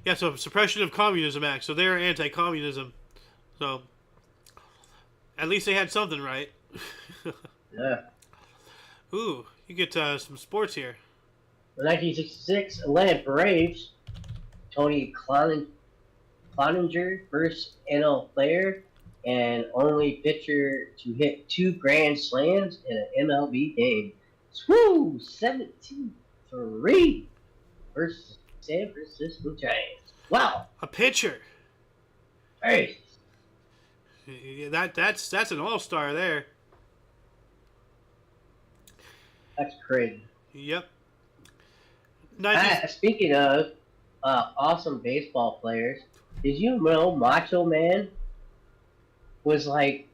Yeah, so suppression of communism act. So they're anti-communism. So at least they had something right. Yeah. Ooh, you get some sports here. In 1966, Atlanta Braves, Tony Cloninger, first NL player and only pitcher to hit 2 grand slams in an MLB game. Swoo! 17-3 versus San Francisco Giants. Wow! A pitcher. Hey! Yeah, that's an all-star there. That's crazy. Yep. Speaking of awesome baseball players, did you know Macho Man was like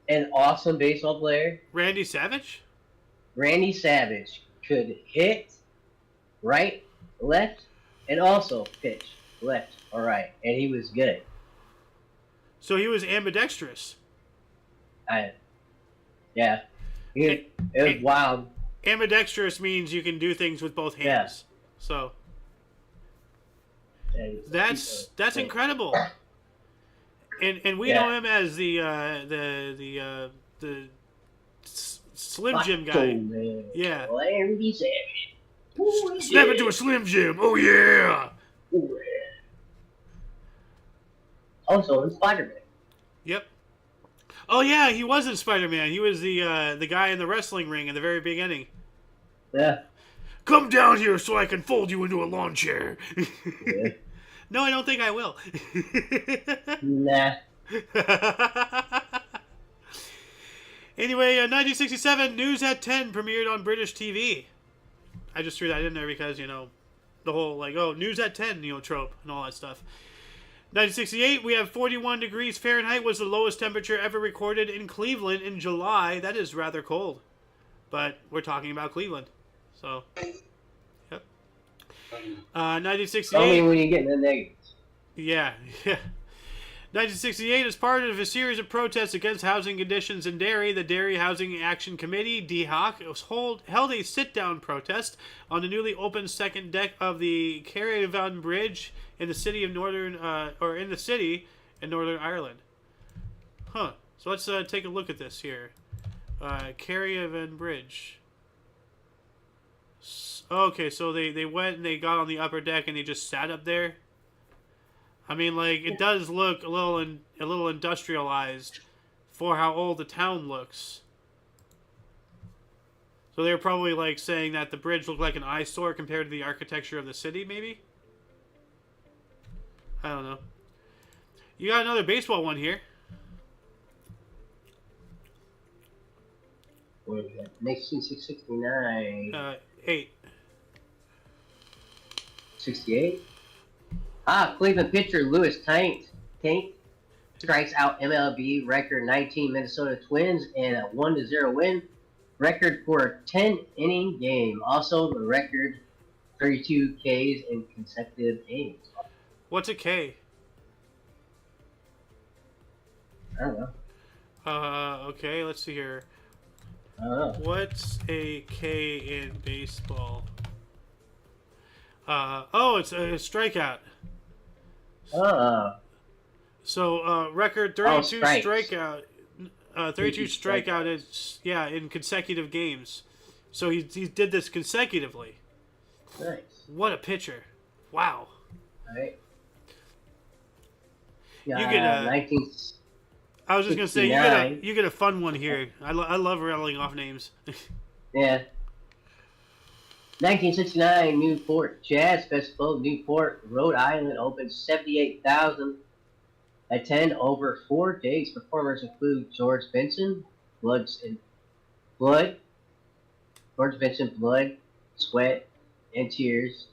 an awesome baseball player? Randy Savage? Randy Savage could hit right, left, and also pitch left or right, and he was good. So he was ambidextrous. Yeah. It was wild. Ambidextrous means you can do things with both hands. Yeah. So that's incredible. And we know him as the Slim Jim guy. Man. Yeah. Larry Savage. Snap into a Slim Jim. Oh yeah. Ooh, yeah. Also in Spider-Man. Yep. Oh yeah, he was in Spider-Man. He was the guy in the wrestling ring in the very beginning. Yeah. Come down here so I can fold you into a lawn chair. Yeah. No, I don't think I will. Nah. Anyway, 1967, News at 10 premiered on British TV. I just threw that in there because, the whole, News at 10, trope and all that stuff. 1968, we have 41 degrees Fahrenheit was the lowest temperature ever recorded in Cleveland in July. That is rather cold. But we're talking about Cleveland. So, yep. 1968. Only when you get in the negatives. Yeah. 1968, as part of a series of protests against housing conditions in Derry, the Derry Housing Action Committee (DHAC) held a sit-down protest on the newly opened second deck of the Caravan Bridge in the city in Northern Ireland. Huh. So let's take a look at this here. Caravan Bridge. Okay, so they went and they got on the upper deck and they just sat up there. I mean, it does look a little industrialized for how old the town looks. So they're probably saying that the bridge looked like an eyesore compared to the architecture of the city, maybe? I don't know. You got another baseball one here. What is that? 1969. 8. 68? Cleveland pitcher Lewis Tank strikes out MLB record 19 Minnesota Twins in a 1-0 win. Record for a 10-inning game. Also the record 32 Ks in consecutive games. What's a K? I don't know. Okay, let's see here. I don't know. What's a K in baseball? It's a strikeout. So, record 32 strikeout. 32 strikeout is, in consecutive games. So he did this consecutively. Nice. What a picture. Wow. Alright. You get a... 19... I was just gonna say you get a fun one here. I love rattling off names. Yeah. 1969 Newport Jazz Festival, Newport, Rhode Island, opens 78,000. Attend over 4 days. Performers include George Benson, Blood, George Benson, Blood, Sweat, and Tears.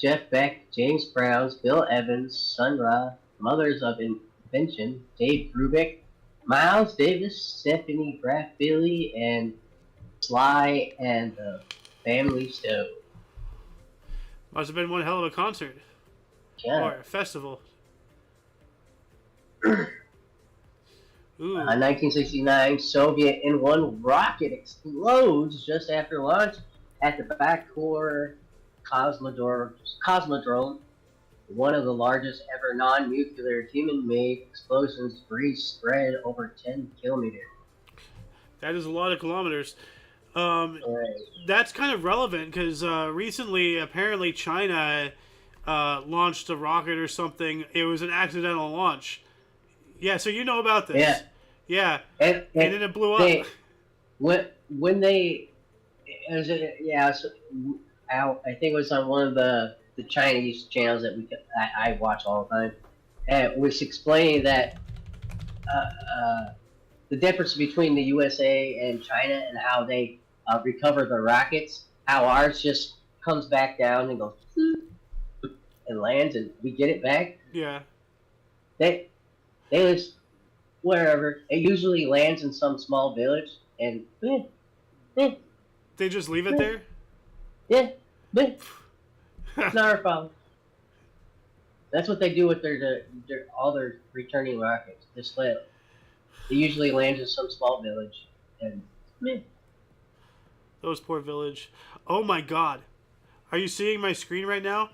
Jeff Beck, James Brown, Bill Evans, Sun Ra, Mothers of Invention, Dave Brubeck, Miles Davis, Stephanie Graff Billy, and Sly and the Family Stone. Must have been one hell of a concert. Yeah. Or a festival. Ooh. 1969 Soviet N-1 rocket explodes just after launch at the Bakur Cosmodrome. One of the largest ever non-nuclear human-made explosions. Debris spread over 10 kilometers. That is a lot of kilometers. Right. That's kind of relevant because recently, apparently, China launched a rocket or something. It was an accidental launch. Yeah, so you know about this. Yeah. Yeah. And then it blew up. When they, I think it was on one of the Chinese channels that I watch all the time, and it was explaining that the difference between the USA and China and how they recover the rockets, how ours just comes back down and goes and lands and we get it back. Yeah. They just wherever. It usually lands in some small village and They just leave it there? yeah, it's not our problem. That's what they do with all their returning rockets. Just let it. It usually lands in some small village and Those poor village. Oh my god. Are you seeing my screen right now?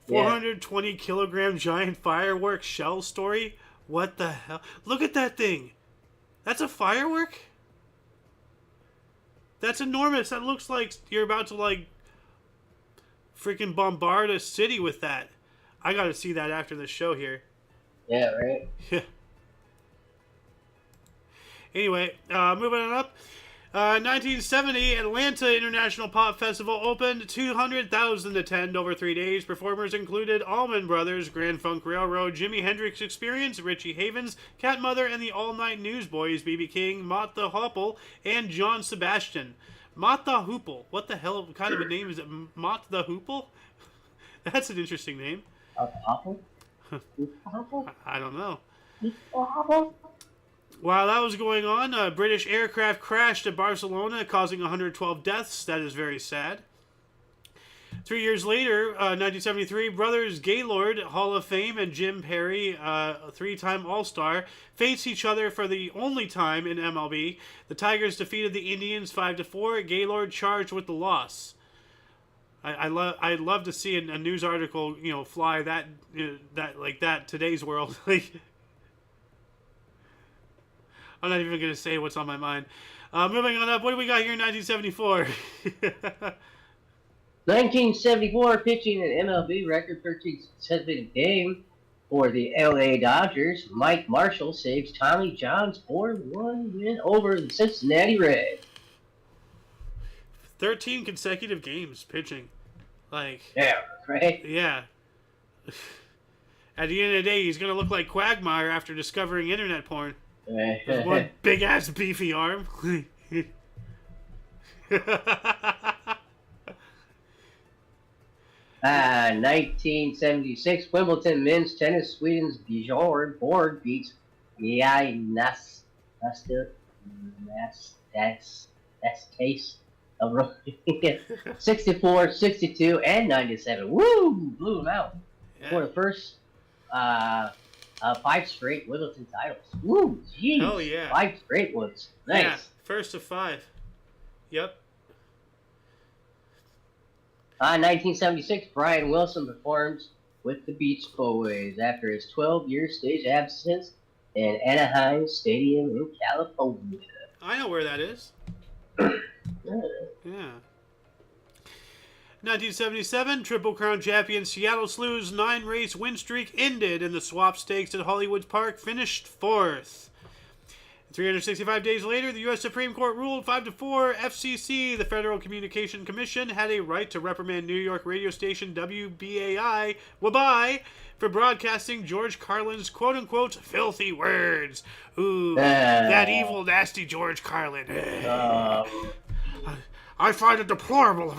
Yeah. 420 kilogram giant fireworks shell story? What the hell? Look at that thing. That's a firework? That's enormous. That looks like you're about to like freaking bombard a city with that. I gotta see that after the show here. Yeah, right? Yeah. Anyway, moving on up. 1970, Atlanta International Pop Festival opened. 200,000 attend over 3 days. Performers included Allman Brothers, Grand Funk Railroad, Jimi Hendrix Experience, Richie Havens, Cat Mother, and the All Night Newsboys, B.B. King, Mott the Hoople, and John Sebastian. Mott the Hoople. What the hell kind of a name is it? Mott the Hoople? That's an interesting name. Hoople? I don't know. Hoople? While that was going on, a British aircraft crashed at Barcelona, causing 112 deaths. That is very sad. 3 years later, 1973, brothers Gaylord, Hall of Fame, and Jim Perry, a three-time All-Star, faced each other for the only time in MLB. The Tigers defeated the Indians 5-4. Gaylord charged with the loss. I'd love to see a news article, fly that today's world. I'm not even going to say what's on my mind. Moving on up, what do we got here in 1974? 1974, pitching an MLB record 13th consecutive game for the LA Dodgers. Mike Marshall saves Tommy John's 4-1 win over the Cincinnati Reds. 13 consecutive games pitching. Yeah, right? Yeah. At the end of the day, he's going to look like Quagmire after discovering internet porn. With one big ass beefy arm. 1976, Wimbledon men's tennis. Sweden's Bjorn Borg beats Giannis. That's taste of 64, 62, and 97. Woo! Blew them out for the first 5 straight Wimbledon titles. Woo! Jeez! Oh yeah! 5 straight ones. Nice. Yeah, first of 5. Yep. 1976, Brian Wilson performs with the Beach Boys after his 12-year stage absence in Anaheim Stadium in California. I know where that is. Yeah. 1977, Triple Crown champion Seattle Slew's 9-race win streak ended, and the Swap Stakes at Hollywood Park finished 4th. 365 days later, the U.S. Supreme Court ruled 5-4 FCC, the Federal Communication Commission, had a right to reprimand New York radio station WBAI, WBAI, for broadcasting George Carlin's quote-unquote filthy words. Ooh, that evil, nasty George Carlin. I find it deplorable.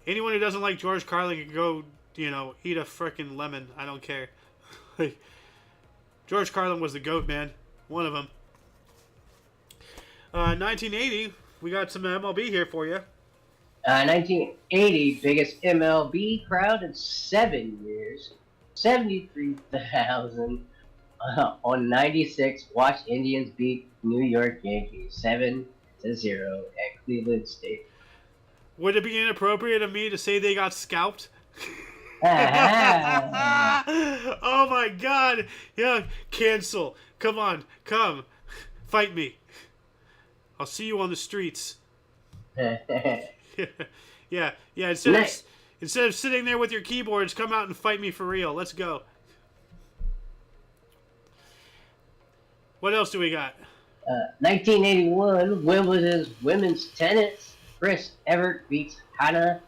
Anyone who doesn't like George Carlin can go, eat a frickin' lemon. I don't care. George Carlin was the GOAT, man. One of them. 1980, we got some MLB here for you. 1980, biggest MLB crowd in 7 years. 73,000 on 96. Watch Indians beat New York Yankees 7-0 at Cleveland State. Would it be inappropriate of me to say they got scalped? Oh my God! Yeah, cancel. Come on, come, fight me. I'll see you on the streets. yeah. Instead of sitting there with your keyboards, come out and fight me for real. Let's go. What else do we got? 1981, Wimbledon's women's tennis. Chris Evert beats Hannah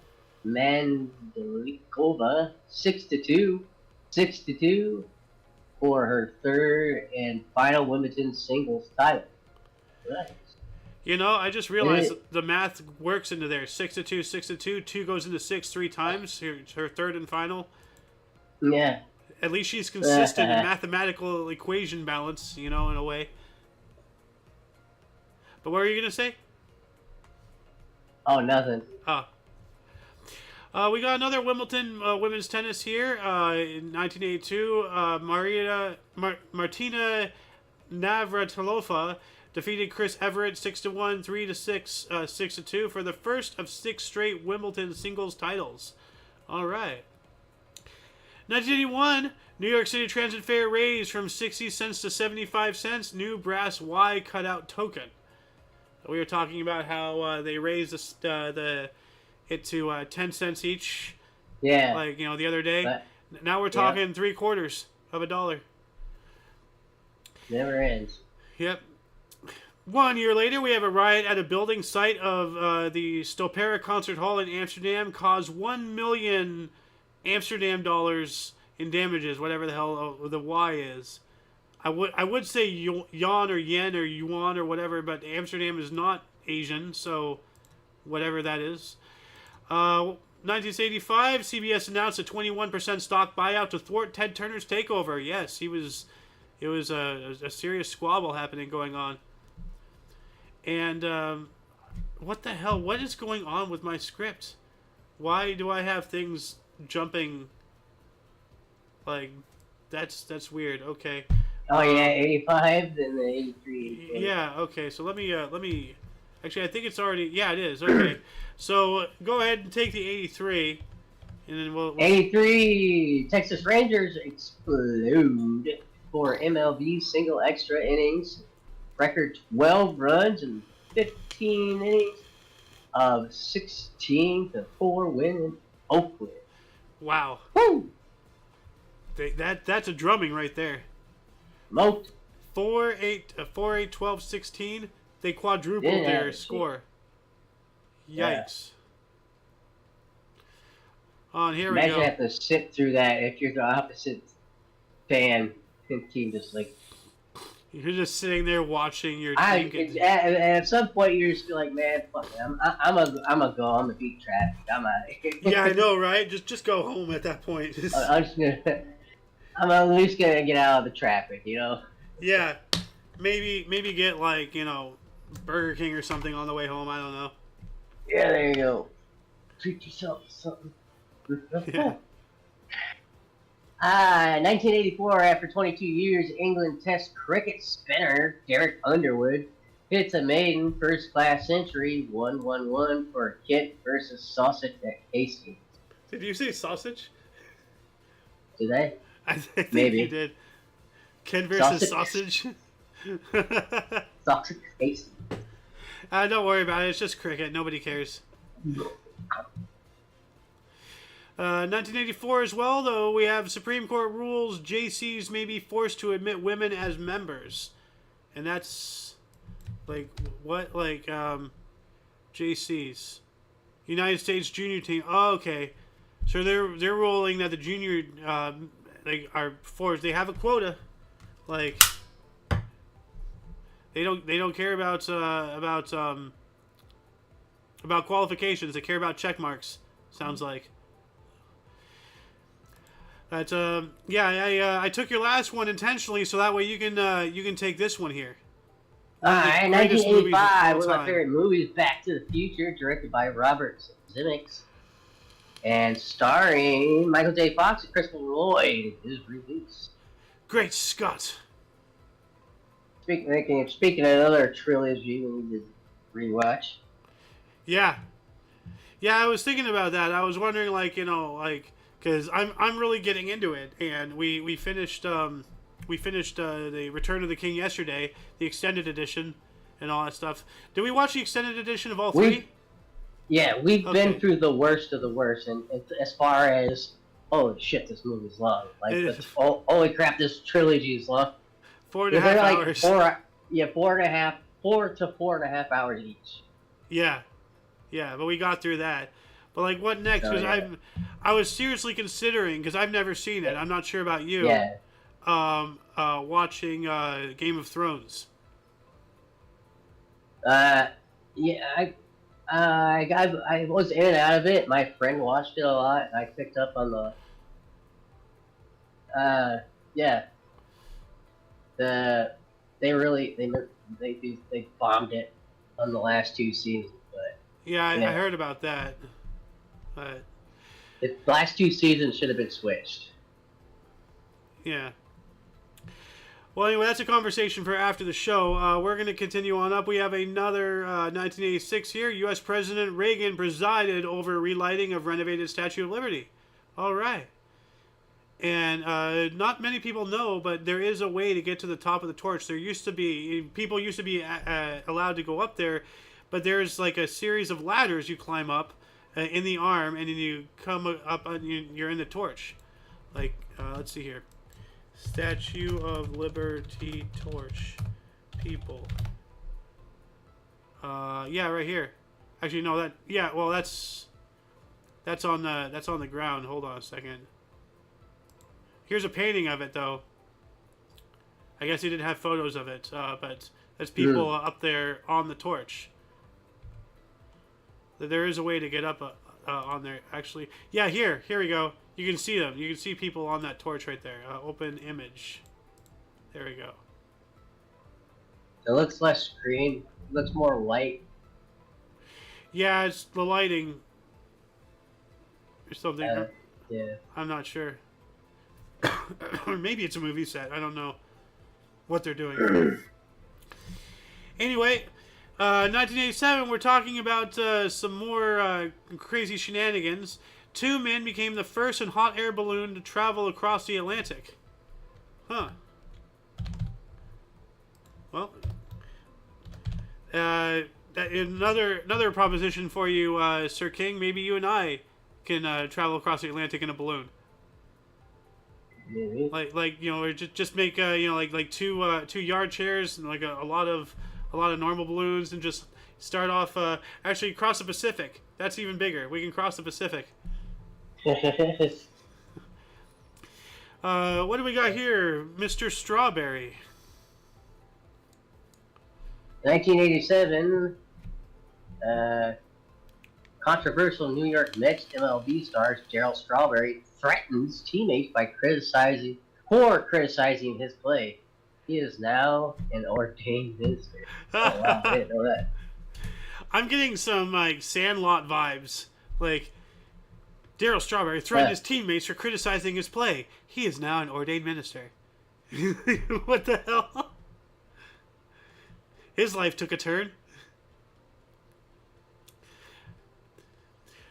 Mandalikova 6-2 for her third and final Wimbledon singles title. Nice. I just realized the math works into there. 6-2, 6-2. 2 goes into 6 3 times. Her third and final. Yeah. At least she's consistent in mathematical equation balance, in a way. But what were you going to say? Oh, nothing. We got another Wimbledon women's tennis here in 1982. Martina Navratilova defeated Chris Evert 6-1, 3-6, 6-2 for the first of 6 straight Wimbledon singles titles. All right. 1981, New York City Transit fare raised from 60 cents to 75 cents. New brass Y cutout token. We were talking about how they raised it to 10 cents each. Yeah. The other day. But, now we're talking 3/4 of a dollar. Never ends. Yep. 1 year later, we have a riot at a building site of the Stopera Concert Hall in Amsterdam. Caused 1 million Amsterdam dollars in damages, whatever the hell the Y is. I would say yuan or yen or yuan or whatever, but Amsterdam is not Asian, so whatever that is. 1985, CBS announced a 21% stock buyout to thwart Ted Turner's takeover. Yes, it was a serious squabble going on. And what the hell? What is going on with my script? Why do I have things jumping? That's weird. Okay. Oh yeah, 85, then the 83. Yeah. Okay. So let me. Actually, I think it's already. Yeah, it is. Okay. So go ahead and take the 83, and then we'll 83. Texas Rangers explode for MLB single extra innings. Record 12 runs and 15 innings of 16-4 win in Oakland. Wow. Woo! That's a drumming right there. Smoked. 4-8, 12, 16. They quadrupled their score. Yikes. On here we go. Imagine having to sit through that if you're the opposite fan team, just you're just sitting there watching your team. At some point, you're just like, man, fuck it. I'm a go. I'm gonna beat traffic. I'm out of here. Yeah, I know, right? Just go home at that point. I'm at least gonna get out of the traffic, Yeah, maybe get Burger King or something on the way home. I don't know. Yeah, there you go. Treat yourself to something. Yeah. 1984, after 22 years, England Test cricket spinner Derek Underwood hits a maiden first-class century, 1-1-1 for Kent versus Sausage at Hastings. Did you say sausage? Did I? I think Maybe. You did. Kent versus sausage. Sausage Hastings. Don't worry about it. It's just cricket. Nobody cares. 1984 as well, though, we have Supreme Court rules JCs may be forced to admit women as members. And that's, like, what? Like, JCs. United States Junior Team. Oh, okay. So they're ruling that the junior, like, are forced. They have a quota. Like, they don't care about qualifications. They care about check marks. Sounds like. But yeah, I took your last one intentionally, so that way you can take this one here. Alright, 1985, one of my favorite movies, Back to the Future, directed by Robert Zemeckis, and starring Michael J. Fox and Christopher Lloyd, is released. Great Scott! Speaking of another trilogy we need to rewatch. Yeah, I was thinking about that. I was wondering, like, because I'm really getting into it, and we finished the Return of the King yesterday, the extended edition, and all that stuff. Did we watch the extended edition of all three? We've been through the worst of the worst, and as far as holy shit, this movie's long. Like, holy crap, this trilogy is long. 4.5 hours. 4 to 4.5 hours each. Yeah, but we got through that. But, like, what next? Because I was seriously considering, because I've never seen it. I'm not sure about you. Yeah. Watching Game of Thrones. I was in and out of it. My friend watched it a lot, and I picked up on they bombed it on the last 2 seasons. But I heard about that. But the last 2 seasons should have been switched. Yeah. Well, anyway, that's a conversation for after the show. We're going to continue on up. We have another 1986 here. U.S. President Reagan presided over relighting of renovated Statue of Liberty. All right. And not many people know, but there is a way to get to the top of the torch. People used to be allowed to go up there, but there's like a series of ladders you climb up in the arm, and then you come up and you're in the torch. Like, let's see here. Statue of Liberty torch. People. Yeah, right here. Actually, no, that. Yeah, well, that's on the ground. Hold on a second. Here's a painting of it, though. I guess he didn't have photos of it, but there's people up there on the torch. There is a way to get up on there, actually. Yeah, here we go. You can see them. You can see people on that torch right there. Open image. There we go. It looks less green. It looks more light. Yeah, it's the lighting or something. Yeah. I'm not sure. Or maybe it's a movie set. I don't know what they're doing. Anyway, 1987, we're talking about some more crazy shenanigans. 2 men became the first in hot air balloon to travel across the Atlantic. Huh. Well, another proposition for you, Sir King. Maybe you and I can travel across the Atlantic in a balloon. Maybe. Like or just make like two yard chairs and like a lot of normal balloons, and just start off actually cross the Pacific. That's even bigger. We can cross the Pacific. What do we got here, Mr. Strawberry? 1987, controversial New York Mets MLB star Darryl Strawberry threatens teammates by criticizing his play. He is now an ordained minister. Oh wow, I didn't know that. I'm getting some like Sandlot vibes. Like, Darryl Strawberry threatened his teammates for criticizing his play. He is now an ordained minister. What the hell? His life took a turn.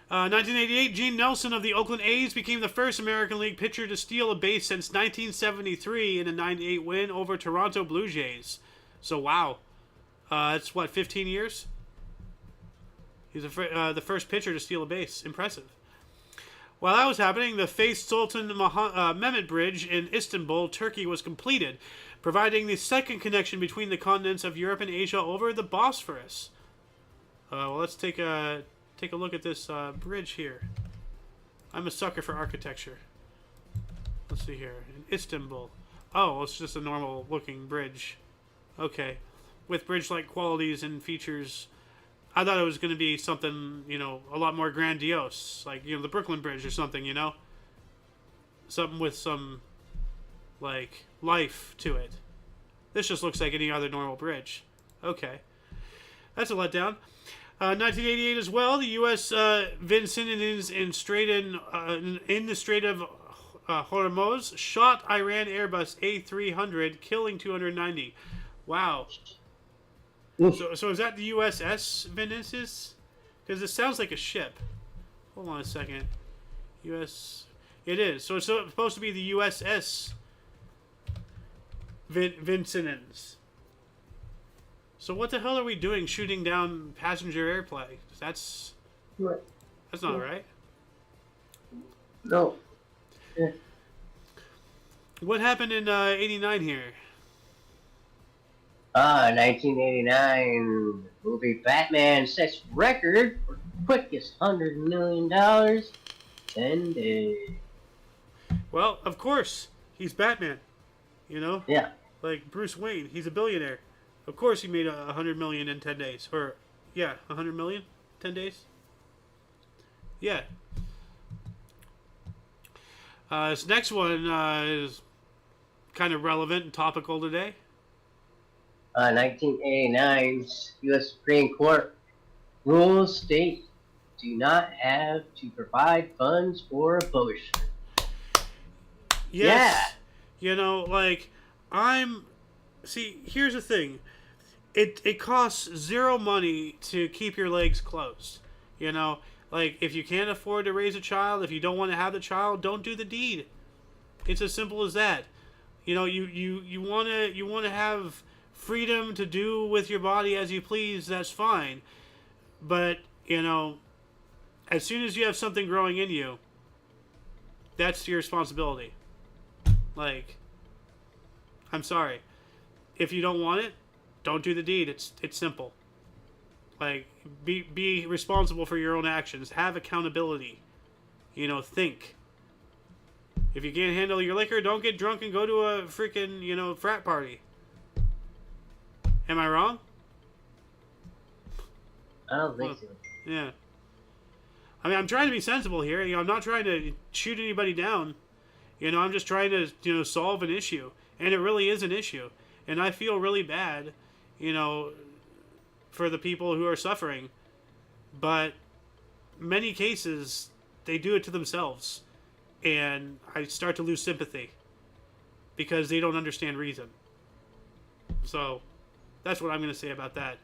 1988, Gene Nelson of the Oakland A's became the first American League pitcher to steal a base since 1973 in a 9-8 win over Toronto Blue Jays. So, wow. That's, 15 years? He's the first pitcher to steal a base. Impressive. While that was happening, the Fatih Sultan Mehmet Bridge in Istanbul, Turkey, was completed, providing the second connection between the continents of Europe and Asia over the Bosphorus. Well, let's take a look at this bridge here. I'm a sucker for architecture. Let's see here. In Istanbul. Oh, it's just a normal looking bridge. Okay. With bridge-like qualities and features. I thought it was going to be something, a lot more grandiose. Like, the Brooklyn Bridge or something, Something with some, life to it. This just looks like any other normal bridge. Okay. That's a letdown. 1988 as well, the U.S. Vincennes in the Strait of Hormuz shot Iran Airbus A300, killing 290. Wow. So is that the USS Vincennes? Because it sounds like a ship. Hold on a second. It is. So it's supposed to be the USS Vincennes. So what the hell are we doing shooting down passenger airplane? That's not right. No. Yeah. What happened in 89 here? 1989 movie Batman sets record for quickest $100 million 10 days. Well, of course, he's Batman. Yeah. Like Bruce Wayne, he's a billionaire. Of course, he made $100 million in 10 days, or $100 million 10 days. Yeah. This next one is kind of relevant and topical today. 1989's U.S. Supreme Court rules states do not have to provide funds for abortion. Yes. Yeah. See, here's the thing. It costs zero money to keep your legs closed. If you can't afford to raise a child, if you don't want to have the child, don't do the deed. It's as simple as that. You want to have freedom to do with your body as you please, that's fine. But, as soon as you have something growing in you, that's your responsibility. I'm sorry. If you don't want it, don't do the deed. It's simple. Be responsible for your own actions. Have accountability. Think. If you can't handle your liquor, don't get drunk and go to a freaking, frat party. Am I wrong? I don't think so. Yeah. I mean, I'm trying to be sensible here. I'm not trying to shoot anybody down. I'm just trying to, solve an issue. And it really is an issue. And I feel really bad, for the people who are suffering. But many cases, they do it to themselves. And I start to lose sympathy. Because they don't understand reason. So, that's what I'm going to say about that.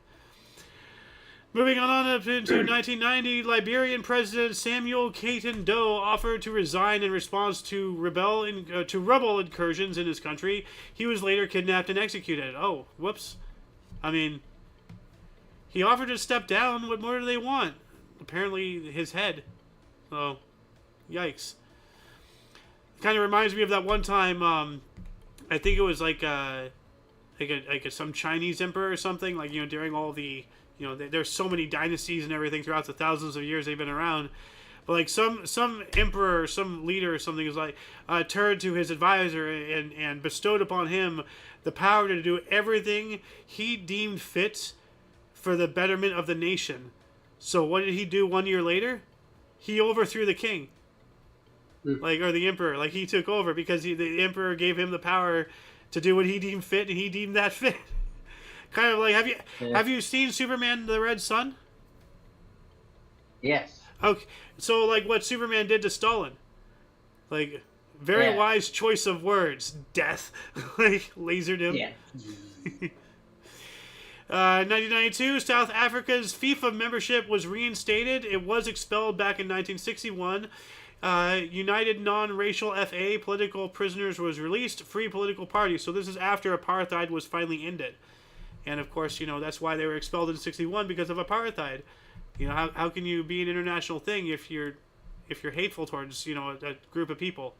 Moving on up into 1990, Liberian President Samuel Keaton Doe offered to resign in response to rebel incursions in his country. He was later kidnapped and executed. Oh, whoops. I mean, he offered to step down. What more do they want? Apparently, his head. So, yikes. Kind of reminds me of that one time. I think it was like some Chinese emperor or something. During all the. There's so many dynasties and everything throughout the thousands of years they've been around. But some emperor, some leader or something is turned to his advisor and bestowed upon him the power to do everything he deemed fit for the betterment of the nation. So what did he do 1 year later? He overthrew the king. Or the emperor. He took over because the emperor gave him the power to do what he deemed fit, and he deemed that fit. Kind of have you seen Superman the Red Sun? Yes. Okay, so what Superman did to Stalin. Very wise choice of words. Death. Lasered him. Yeah. 1992, South Africa's FIFA membership was reinstated. It was expelled back in 1961. United Non-Racial FA, political prisoners was released. Free political party. So this is after apartheid was finally ended. And of course, that's why they were expelled in 61 because of apartheid. You know, how can you be an international thing if you're hateful towards, you know, a group of people?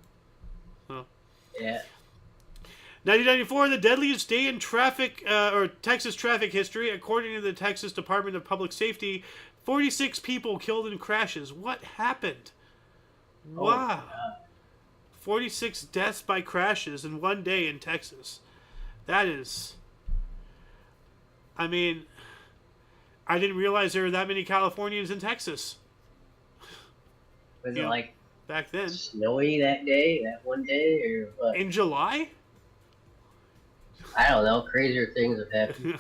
So. Yeah. 1994, the deadliest day in traffic or Texas traffic history, according to the Texas Department of Public Safety. 46 people killed in crashes. What happened? Wow. 46 deaths by crashes in one day in Texas. That is... I mean, I didn't realize there were that many Californians in Texas. Was it like back then snowy that day, that one day, or what? In July? I don't know. Crazier things have happened.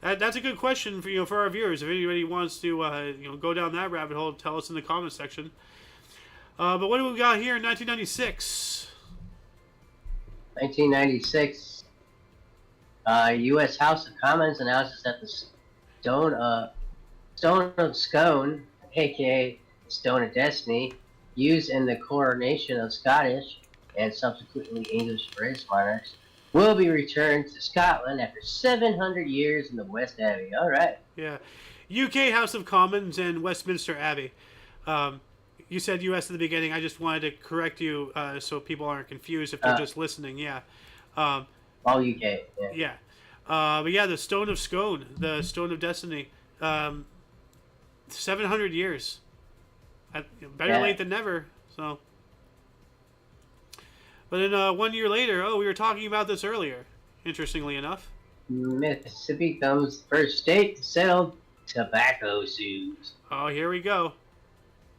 That's a good question for for our viewers. If anybody wants to go down that rabbit hole, tell us in the comment section. But what do we got here in 1996? 1996, U.S. House of Commons announces that the Stone of Scone, aka Stone of Destiny, used in the coronation of Scottish and subsequently English British monarchs, will be returned to Scotland after 700 years in the West Abbey. All right. Yeah. UK House of Commons and Westminster Abbey. You said US at the beginning. I just wanted to correct you so people aren't confused if they're just listening. Yeah. All UK. Yeah. Yeah. But yeah, the Stone of Scone, the Stone of Destiny. 700 years. Better late than never. So. But then 1 year later, we were talking about this earlier, interestingly enough. Mississippi becomes the first state to settle tobacco suits. Oh, here we go.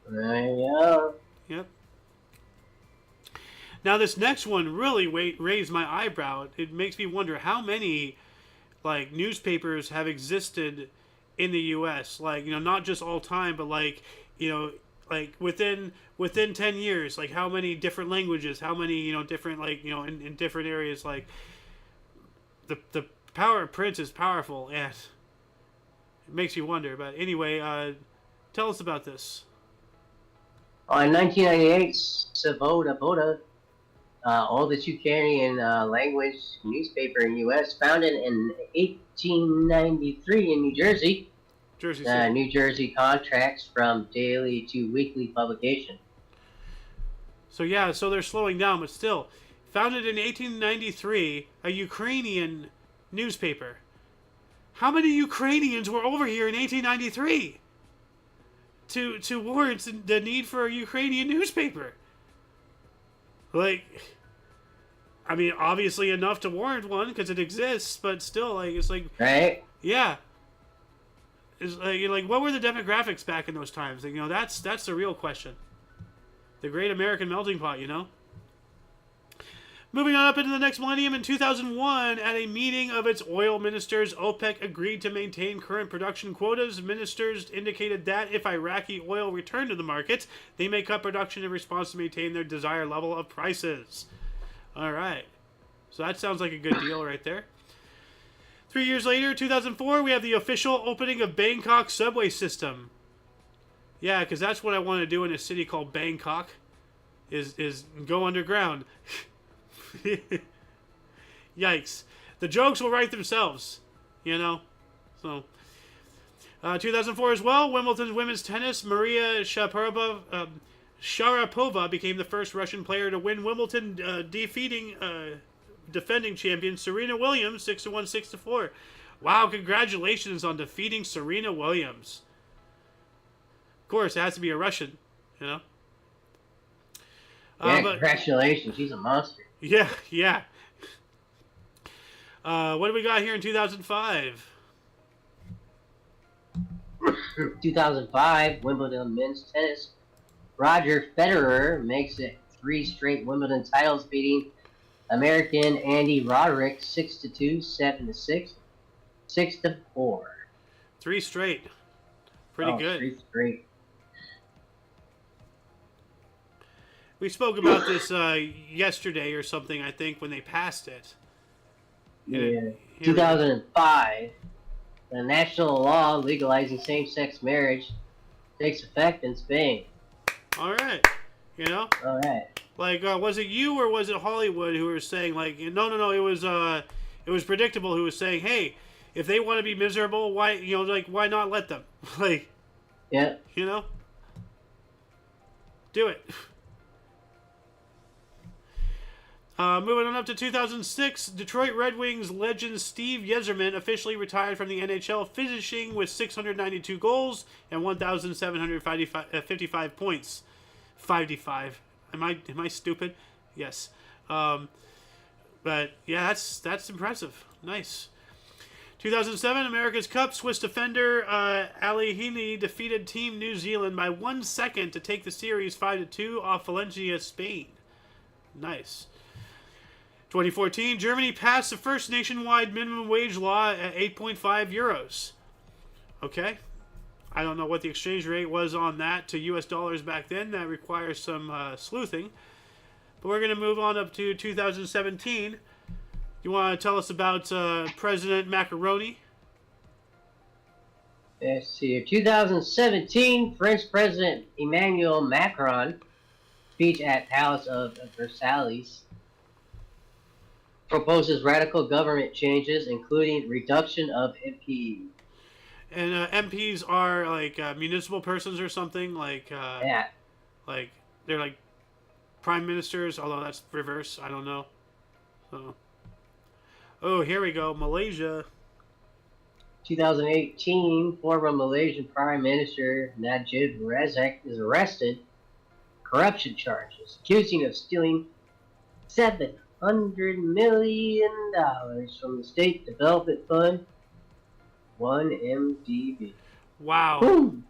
There you go. Yep. Now this next one really raised my eyebrow. It makes me wonder how many, like, newspapers have existed in the U.S. Like, not just all time, but like, like within 10 years, like how many different languages, how many, different, like, in different areas, like the power of print is powerful, and it makes you wonder. But anyway, tell us about this. In 1998, ThEoD, oldest Ukrainian language newspaper in U.S., founded in 1893 in New Jersey. New Jersey contracts from daily to weekly publication. So yeah, so they're slowing down, but still, founded in 1893, a Ukrainian newspaper. How many Ukrainians were over here in 1893 to warrant the need for a Ukrainian newspaper? Like, I mean, obviously enough to warrant one because it exists, but still, like, it's like, right? Yeah. Is like what were the demographics back in those times? Like, that's the real question. The great American melting pot, Moving on up into the next millennium, in 2001, at a meeting of its oil ministers, OPEC agreed to maintain current production quotas. Ministers indicated that if Iraqi oil returned to the market, they may cut production in response to maintain their desired level of prices. All right. So that sounds like a good deal right there. 3 years later, 2004, we have the official opening of Bangkok subway system. Yeah, because that's what I want to do in a city called Bangkok, is go underground. Yikes. The jokes will write themselves, So, 2004 as well, Wimbledon women's tennis, Maria Sharapova became the first Russian player to win Wimbledon, defeating defending champion Serena Williams 6-1, 6-4. Wow, congratulations on defeating Serena Williams. Of course, it has to be a Russian, Yeah, congratulations. She's a monster. Yeah. What do we got here in 2005? 2005, Wimbledon men's tennis. Roger Federer makes it 3 straight Wimbledon titles, beating American Andy Roddick 6-2, 7-6, 6-4. 3 straight. Pretty good. 3 straight. We spoke about this yesterday or something, I think, when they passed it. Yeah. 2005, the national law legalizing same-sex marriage takes effect in Spain. All right. All right. Like, was it you or was it Hollywood who were saying, like, no, it was predictable, who was saying, hey, if they want to be miserable, why why not let them? Like, Yeah. do it. Moving on up to 2006, Detroit Red Wings legend Steve Yzerman officially retired from the NHL, finishing with 692 goals and 1,755 points. 55. Am I stupid? Yes. But yeah, that's impressive. Nice. 2007 America's Cup, Swiss defender Ali Healy defeated Team New Zealand by 1 second to take the series 5-2 off Valencia, Spain. Nice. 2014, Germany passed the first nationwide minimum wage law at 8.5 euros. Okay. I don't know what the exchange rate was on that to US dollars back then. That requires some sleuthing. But we're going to move on up to 2017. You want to tell us about President Macaroni? Let's see. 2017, French President Emmanuel Macron speech at Palace of Versailles proposes radical government changes, including reduction of MPs. And MPs are like municipal persons or something, like Yeah. like they're like prime ministers, although that's reverse. I don't know. So, oh, here we go, Malaysia. 2018, former Malaysian Prime Minister Najib Razak is arrested, corruption charges, accusing of stealing $700 million from the State Development Fund, 1MDB. Wow. Boom.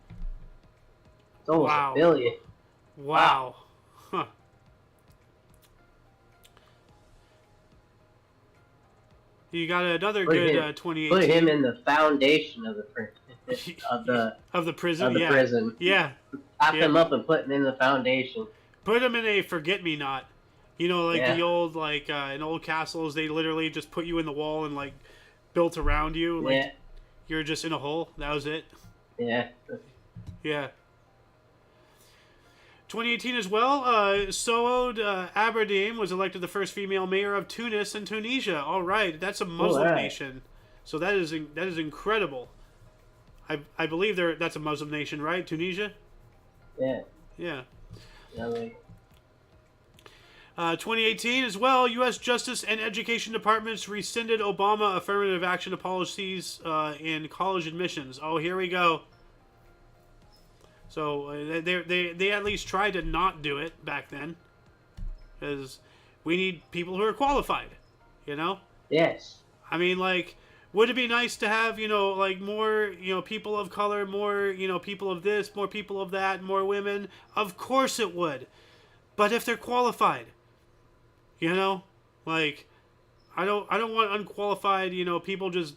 It's almost Wow. $1 billion. Wow. Huh. You got another good 2018. Put him in the foundation of the prison. of the prison. Yeah. Top him up and put him in the foundation. Put him in a forget-me-not. Yeah. The old in old castles, they literally just put you in the wall and like built around you. Like Yeah. you're just in a hole. That was it. Yeah. Yeah. 2018 as well, ThEoD Aberdeen was elected the first female mayor of Tunis and Tunisia. All right, that's a Muslim nation, so that is incredible. I believe that's a Muslim nation, right? Tunisia. Yeah. Yeah. Yeah. 2018 as well, U.S. Justice and Education Departments rescinded Obama affirmative action policies in college admissions. Oh, here we go. So they at least tried to not do it back then, because we need people who are qualified, Yes. I mean, like, would it be nice to have more people of color, more people of this, more people of that, more women? Of course it would, but if they're qualified, like, I don't want unqualified people just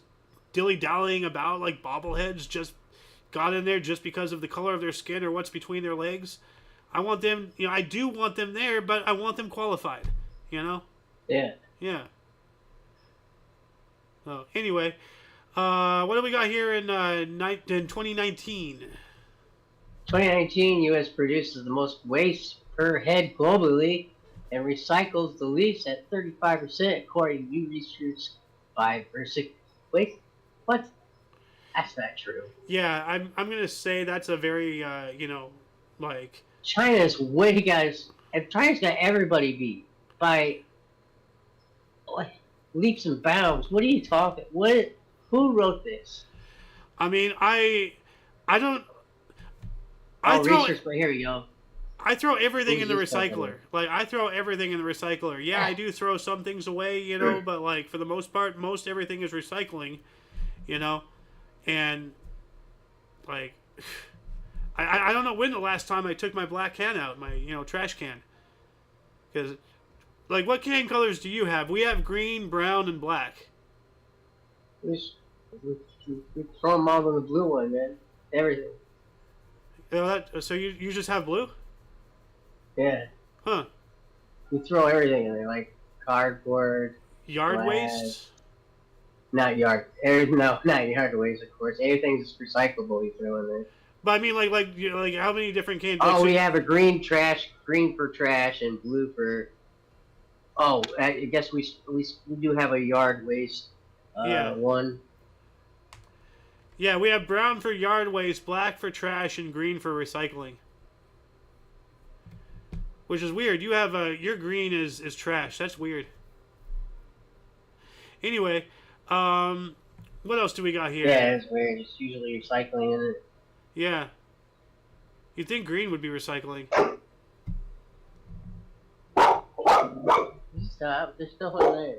dilly dallying about like bobbleheads just got in there just because of the color of their skin or what's between their legs. I want them, I do want them there, but I want them qualified, Yeah. Yeah. So, anyway, what do we got here in 2019? 2019, U.S. produces the most waste per head globally and recycles the least at 35%, according to new research by Wait, what? That's not true. Yeah, I'm gonna say that's a very China's way guys, and China's got everybody beat by leaps and bounds. What are you talking? What? Who wrote this? I mean, I don't. Research, but here you go. I throw everything in the Who's this recycler. Like, I throw everything in the recycler. Yeah, I do throw some things away, but like for the most part, most everything is recycling, and like I don't know when the last time I took my black can out, my trash can, because like, what can colors do you have? We have green, brown, and black. We throw them all in the blue one, man. Everything. So you just have blue? Yeah. Huh. We throw everything in there, like cardboard. Yard glass. waste? Not yard. No, not yard waste, of course. Anything's recyclable you throw in there. But I mean, like how many different cans? Oh, we have a green for trash, and blue for. Oh, I guess we do have a yard waste. Yeah. One. Yeah, we have brown for yard waste, black for trash, and green for recycling. Which is weird. You have your green is trash. That's weird. Anyway, what else do we got here? Yeah, it's weird. It's usually recycling in it. Yeah. You'd think green would be recycling. Stop. There's no one there.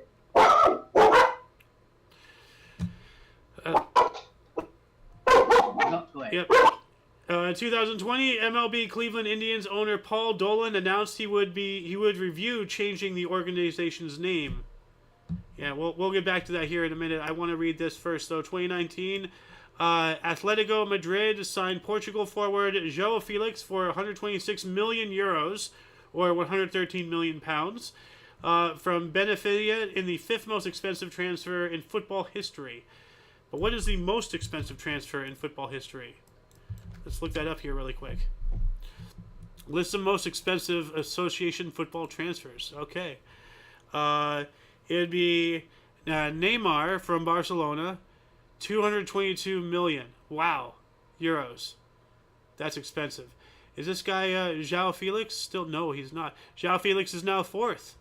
Go ahead. Yep. In 2020, MLB Cleveland Indians owner Paul Dolan announced he would review changing the organization's name. Yeah, we'll get back to that here in a minute. I want to read this first, though. 2019, Atletico Madrid signed Portugal forward João Felix for 126 million euros, or 113 million pounds, from Benfica in the fifth most expensive transfer in football history. But what is the most expensive transfer in football history? Let's look that up here really quick. List the most expensive association football transfers. Okay. It'd be Neymar from Barcelona, 222 million. Wow. Euros. That's expensive. Is this guy João Felix? Still, no, he's not. João Felix is now fourth.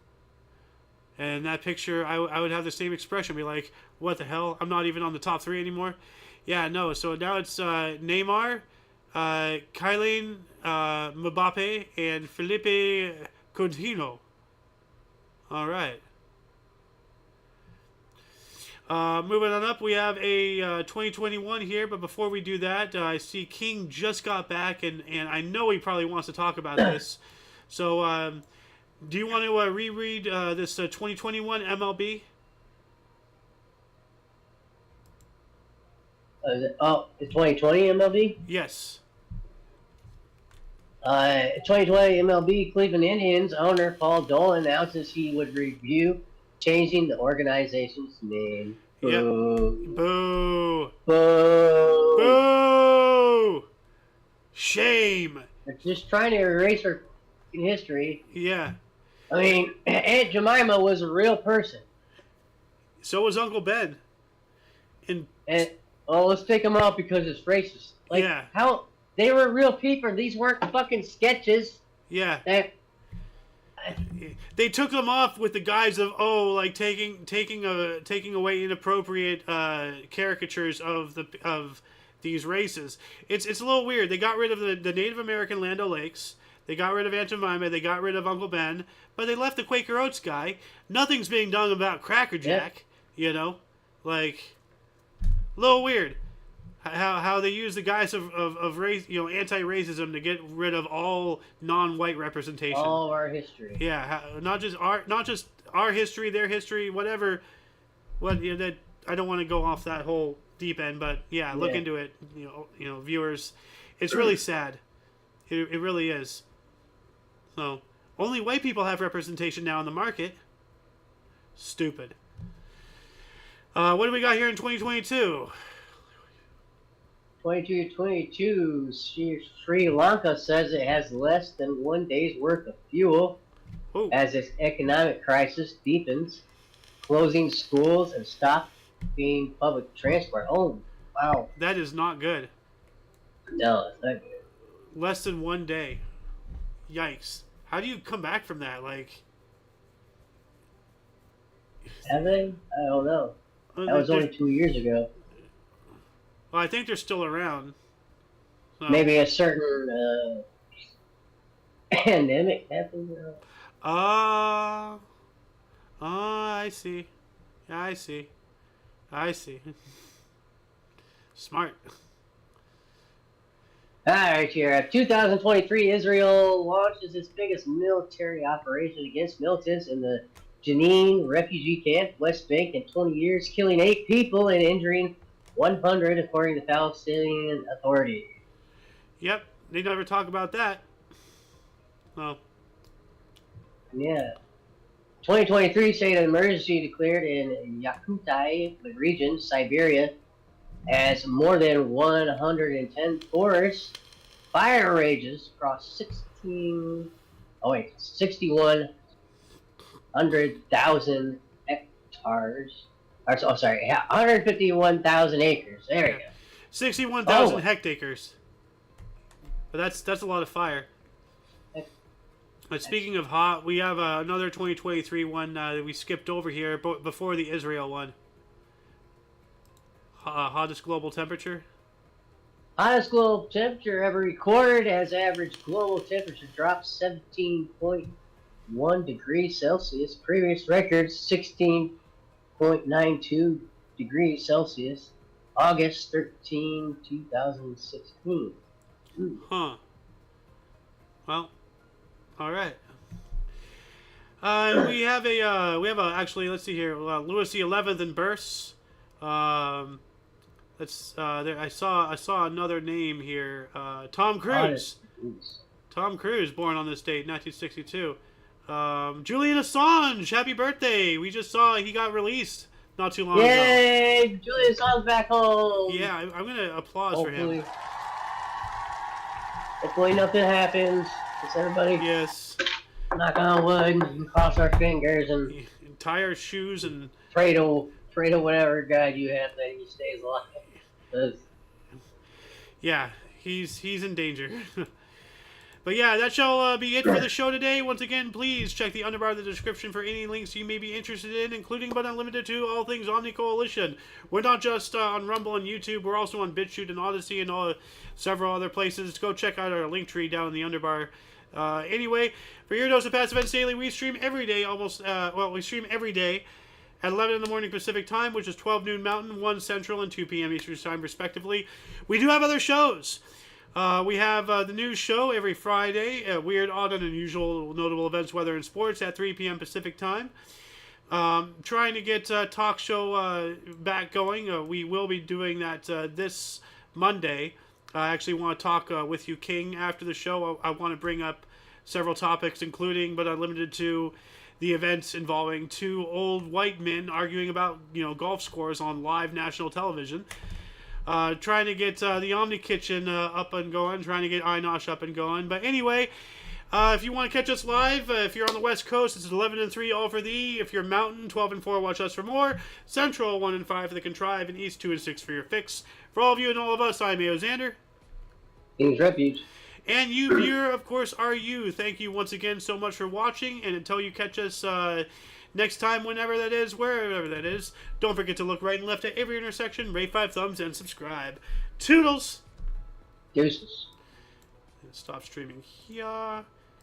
And that picture, I would have the same expression. Be like, what the hell? I'm not even on the top three anymore. Yeah, no. So now it's Neymar, Kylian Mbappe, and Felipe Coutinho. All right. Moving on up, we have a 2021 here, but before we do that, I see King just got back, and I know he probably wants to talk about this. So, do you want to reread this 2021 MLB? The 2020 MLB? Yes. 2020 MLB Cleveland Indians owner Paul Dolan announces he would review changing the organization's name. Boo. Yep. Boo. Boo. Boo. Shame. They're just trying to erase her history. Yeah. I mean, Aunt Jemima was a real person. So was Uncle Ben. And let's take them out because it's racist. Like, yeah. How they were real people. These weren't fucking sketches. Yeah. They took them off with the guise of taking away inappropriate caricatures of these races. It's a little weird. They got rid of the Native American Land O'Lakes. They got rid of Aunt Jemima. They got rid of Uncle Ben. But they left the Quaker Oats guy. Nothing's being done about Cracker Jack. Yeah. You know, like a little weird. How they use the guise of race, anti-racism to get rid of all non-white representation. All of our history. Yeah, not just our history, their history, whatever. That I don't want to go off that whole deep end, but yeah, look into it. Viewers, it's really sad. It really is. So only white people have representation now in the market. Stupid. What do we got here in 2022? 22, Sri Lanka says it has less than 1 day's worth of fuel as its economic crisis deepens, closing schools and stopping public transport. Oh, wow. That is not good. No, it's not good. Less than 1 day. Yikes. How do you come back from that? Like, have they? I don't know. That was only 2 years ago. Well, I think they're still around. So. Maybe a certain pandemic happened. I see. I see. Smart. Alright, here. 2023, Israel launches its biggest military operation against militants in the Jenin refugee camp, West Bank, in 20 years, killing 8 people and injuring 100, according to Palestinian authorities. Yep, they never talk about that. Well. Yeah. 2023 state of emergency declared in Yakutai region, Siberia, as more than 110 forests fire rages across 6,100,000 hectares. 151,000 acres. There you go. 61,000 Oh. hectares. But that's a lot of fire. But speaking of hot, we have another 2023 one that we skipped over here before the Israel one. Hottest global temperature. Hottest global temperature ever recorded as average global temperature dropped 17.1 degrees Celsius. Previous record 16.92 degrees Celsius. August 13, 2016. Ooh. Huh. Well, all right. We have actually, let's see here, Louis the 11th in births. There, I saw another name here. Tom Cruise. Tom Cruise, born on this date, 1962. Julian Assange, happy birthday! We just saw he got released not too long ago. Yay! Julian Assange back home! Yeah, I'm gonna applause for him. Hopefully nothing happens. Just everybody Yes. knock on wood and cross our fingers and tire, shoes, and pray to whatever God you have that he stays alive. Yeah, he's in danger. But yeah, that shall be it for the show today. Once again, please check the underbar of the description for any links you may be interested in, including but not limited to all things Omni Coalition. We're not just on Rumble and YouTube, we're also on BitChute and Odyssey and several other places. Go check out our link tree down in the underbar. Anyway, for your dose of past events daily, we stream every day we stream every day at 11 in the morning Pacific time, which is 12 noon Mountain, 1 Central, and 2 p.m. Eastern time, respectively. We do have other shows. We have the news show every Friday, Weird, Odd, and Unusual Notable Events, Weather, and Sports at 3 p.m. Pacific time. Trying to get talk show back going. We will be doing that this Monday. I actually want to talk with you, King, after the show. I want to bring up several topics, including, but unlimited to, the events involving two old white men arguing about, golf scores on live national television. Trying to get the Omni Kitchen up and going, trying to get iNosh up and going. But anyway, if you want to catch us live, if you're on the West Coast, it's 11 and 3, all for thee. If you're Mountain, 12 and 4, watch us for more. Central, 1 and 5 for the Contrive, and East, 2 and 6 for your fix. For all of you and all of us, I'm A.O. Xander. King's Refuge. And you, viewer, of course, are you. Thank you once again so much for watching, and until you catch us next time, whenever that is, wherever that is, don't forget to look right and left at every intersection, rate 5 thumbs, and subscribe. Toodles! Deuces. Stop streaming here.